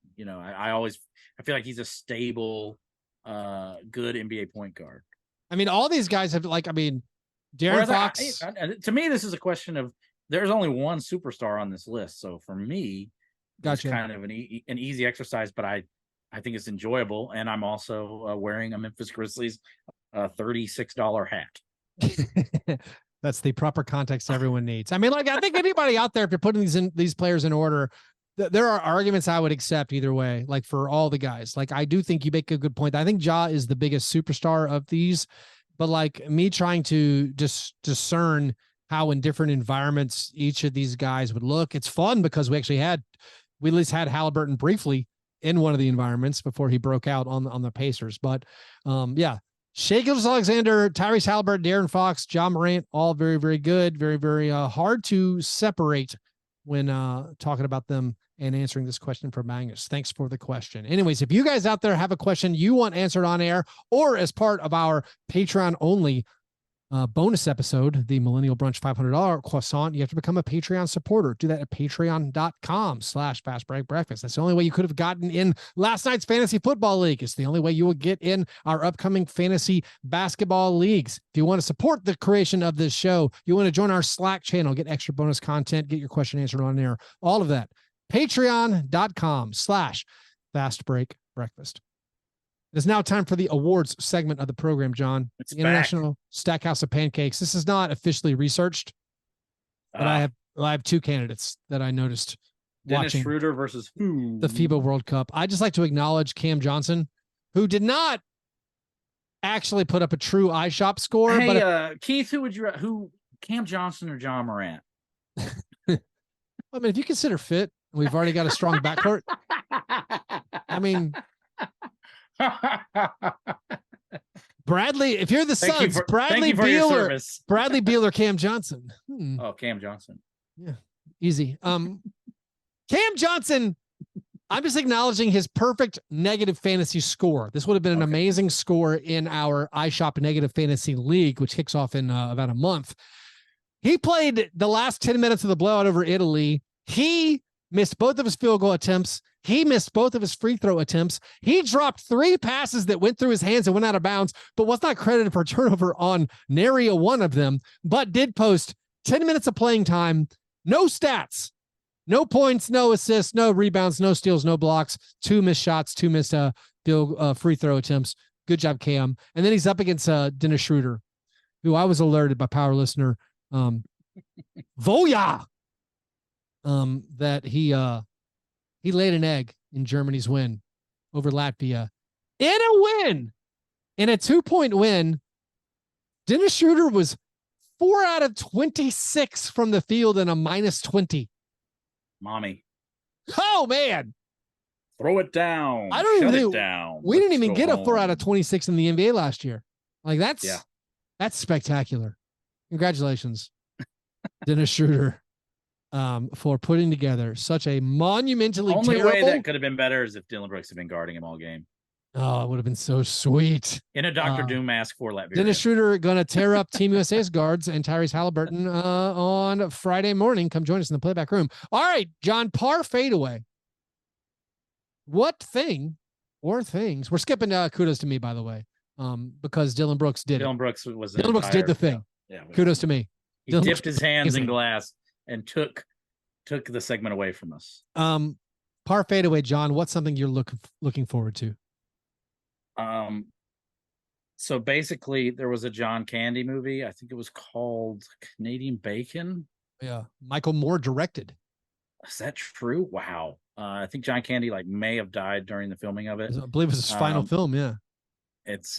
I feel like he's a stable, good NBA point guard. I mean, all these guys have De'Aaron Fox. To me, this is a question of there's only one superstar on this list. So for me, it's kind of an easy exercise, but I think it's enjoyable. And I'm also wearing a Memphis Grizzlies $36 hat. That's the proper context everyone needs. I mean, I think anybody out there, if you're putting these players in order, there are arguments I would accept either way, like for all the guys. Like, I do think you make a good point. I think Ja is the biggest superstar of these, but me trying to just discern how in different environments each of these guys would look. It's fun because we at least had Haliburton briefly in one of the environments before he broke out on the Pacers. But yeah, Shai Gilgeous-Alexander, Tyrese Haliburton, De'Aaron Fox, John Morant, all very, very good. Very, very hard to separate when talking about them and answering this question from Magnus. Thanks for the question. Anyways, if you guys out there have a question you want answered on air or as part of our Patreon only bonus episode, the Millennial Brunch $500 croissant, you have to become a Patreon supporter. Do that at patreon.com/fastbreakbreakfast. That's the only way you could have gotten in last night's fantasy football league. It's the only way you will get in our upcoming fantasy basketball leagues. If you want to support the creation of this show, you want to join our Slack channel, get extra bonus content, get your question answered on air, all of that. Patreon.com/fastbreakbreakfast. It is now time for the awards segment of the program, John. It's the International Stackhouse of Pancakes. This is not officially researched, but I have two candidates that I noticed Dennis watching Schroeder versus who? The FIBA World Cup. I just like to acknowledge Cam Johnson, who did not actually put up a true iShop score. Hey, but Keith, who Cam Johnson or John Morant? I mean, if you consider fit, we've already got a strong backcourt. I mean, Bradley, if you're the Suns, Bradley Beal or Cam Johnson. Oh, Cam Johnson. Yeah, easy. Cam Johnson, I'm just acknowledging his perfect negative fantasy score. This would have been an amazing score in our iShop Negative Fantasy League, which kicks off in about a month. He played the last 10 minutes of the blowout over Italy. He missed both of his field goal attempts. He missed both of his free throw attempts. He dropped 3 passes that went through his hands and went out of bounds, but was not credited for turnover on nary a one of them, but did post 10 minutes of playing time, no stats, no points, no assists, no rebounds, no steals, no blocks, 2 missed shots, 2 missed free throw attempts. Good job, Cam. And then he's up against Dennis Schroeder, who I was alerted by Power Listener, Voya, that he laid an egg in Germany's win over Latvia. In a win, in a 2-point win, Dennis Schroeder was 4 out of 26 from the field and a -20. Mommy. Oh, man. Throw it down. I don't even think down. we didn't even get a 4 out of 26 in the NBA last year. Like that's spectacular. Congratulations, Dennis Schroeder. For putting together such a monumentally only terrible... way that could have been better is if Dillon Brooks had been guarding him all game. Oh, it would have been so sweet. In a Dr. Doom mask for Latvia. Dennis Schroeder going to tear up Team USA's guards and Tyrese Haliburton on Friday morning. Come join us in the playback room. All right, John, par fadeaway. What thing or things? We're skipping kudos to me, by the way, because Dillon Brooks did Dillon it. Brooks was Dillon Brooks did the thing. Yeah, kudos to me. He dipped his hands in glass and took the segment away from us. Par fadeaway, John. What's something you're looking forward to? So basically, there was a John Candy movie. I think it was called Canadian Bacon. Yeah, Michael Moore directed. Is that true? Wow. I think John Candy may have died during the filming of it. I believe it was his final film. Yeah. It's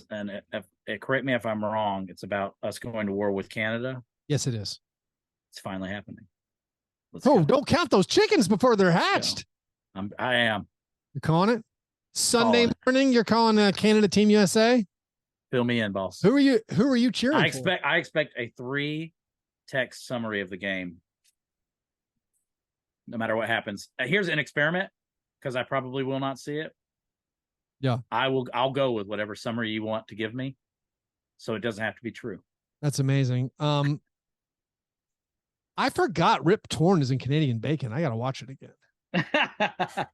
correct me if I'm wrong. It's about us going to war with Canada. Yes, it is. It's finally happening. Don't count those chickens before they're hatched. I am. You're calling it Sunday morning. You're calling Canada Team USA. Fill me in, boss. Who are you cheering for? I expect a 3-text summary of the game. No matter what happens. Here's an experiment because I probably will not see it. Yeah. I'll go with whatever summary you want to give me. So it doesn't have to be true. That's amazing. I forgot Rip Torn is in Canadian Bacon. I got to watch it again. It's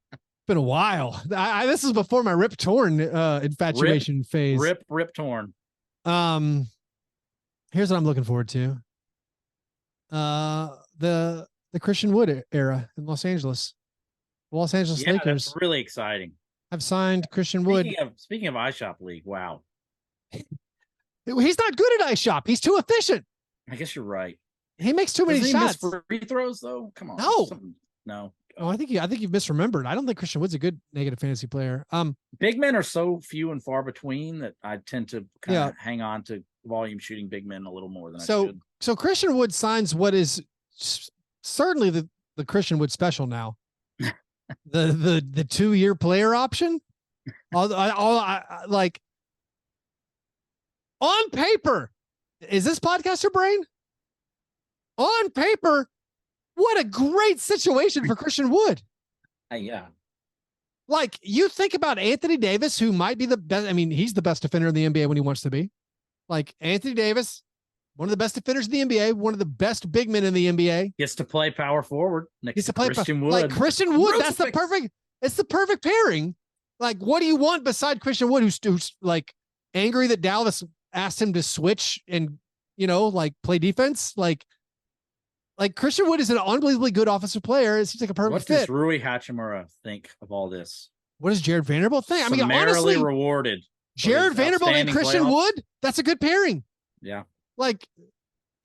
been a while. This is before my Rip Torn infatuation phase. Rip Torn. Here's what I'm looking forward to. The Christian Wood era in Los Angeles. Los Angeles Lakers. That's really exciting. Have signed Christian Wood. Speaking of iShop League, wow. He's not good at iShop. He's too efficient. I guess you're right. He makes too many shots. Miss free throws though. Come on. No. No. Oh, I think you've misremembered. I don't think Christian Wood's a good negative fantasy player. Big men are so few and far between that I tend to kind of hang on to volume shooting big men a little more than I should. So Christian Wood signs what is certainly the Christian Wood special now. the 2-year player option. Like on paper, is this podcaster brain? On paper, what a great situation for Christian Wood. Yeah. Like, you think about Anthony Davis, who might be the best. I mean, he's the best defender in the NBA when he wants to be. Like, Anthony Davis, one of the best defenders in the NBA, one of the best big men in the NBA. Gets to play power forward next to Christian Wood. Like, Christian Wood, it's the perfect pairing. Like, what do you want beside Christian Wood, who's like angry that Dallas asked him to switch and, like play defense? Like Christian Wood is an unbelievably good offensive player. It seems like a perfect fit. What does Rui Hachimura think of all this? What does Jared Vanderbilt think? I mean, honestly, honestly, rewarded. Jared Vanderbilt and Christian Wood, that's a good pairing. Yeah. Like,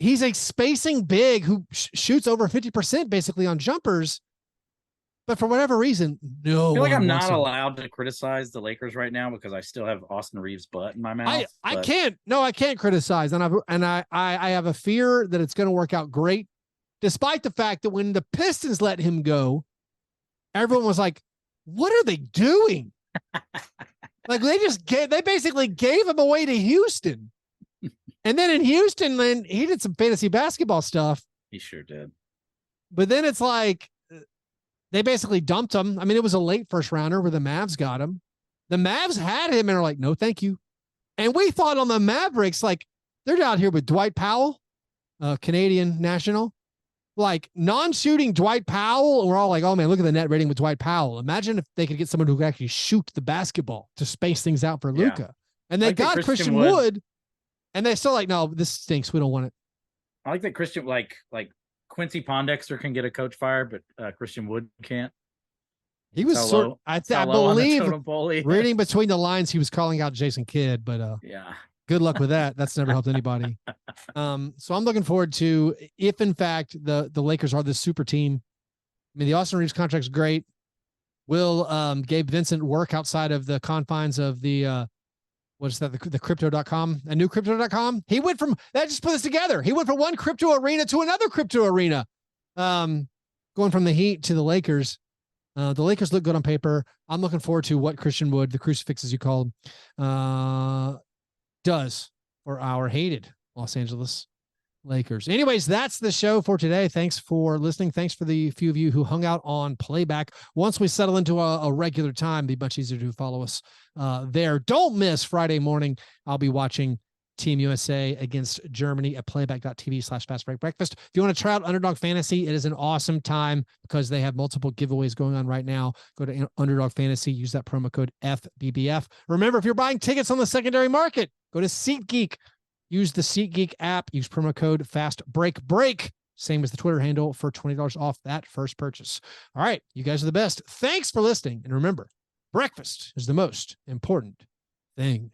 he's a spacing big who shoots over 50% basically on jumpers. But for whatever reason, no. I feel like I'm not allowed to criticize the Lakers right now because I still have Austin Reeves' butt in my mouth. I can't. No, I can't criticize. And I have a fear that it's going to work out great, despite the fact that when the Pistons let him go, everyone was like, what are they doing? Like, they basically gave him away to Houston. And then in Houston, then he did some fantasy basketball stuff. He sure did. But then it's like, they basically dumped him. I mean, it was a late first rounder where the Mavs got him. The Mavs had him and are like, no, thank you. And we thought on the Mavericks, like, they're down here with Dwight Powell, Canadian national, like non-shooting Dwight Powell. And we're all like, oh man, look at the net rating with Dwight Powell. Imagine if they could get someone who could actually shoot the basketball to space things out for Luka. Yeah. And they got Christian Wood, and they're still like, no, this stinks. We don't want it. I like that Christian, like Quincy Pondexter can get a coach fired, but Christian Wood can't. He was I believe reading between the lines, he was calling out Jason Kidd, but yeah, good luck with that. That's never helped anybody. So I'm looking forward to, if in fact the Lakers are this super team. I mean, the Austin Reeves contract's great. Will Gabe Vincent work outside of the confines of the what's that? The crypto.com, a new crypto.com. He went from that. Just put this together. He went from one crypto arena to another crypto arena, going from the Heat to the Lakers. The Lakers look good on paper. I'm looking forward to what Christian Wood, the crucifix as you called, does for our hated Los Angeles Lakers. Anyways, that's the show for today. Thanks for listening. Thanks for the few of you who hung out on playback. Once we settle into a regular time, it'll be much easier to follow us there. Don't miss Friday morning. I'll be watching Team USA against Germany at playback.tv/fastbreak breakfast. If you want to try out Underdog Fantasy, it is an awesome time because they have multiple giveaways going on right now. Go to Underdog Fantasy, use that promo code FBBF. Remember, if you're buying tickets on the secondary market, go to SeatGeek. Use the SeatGeek app. Use promo code FastBreakBreak, same as the Twitter handle, for $20 off that first purchase. All right, you guys are the best. Thanks for listening. And remember, breakfast is the most important thing.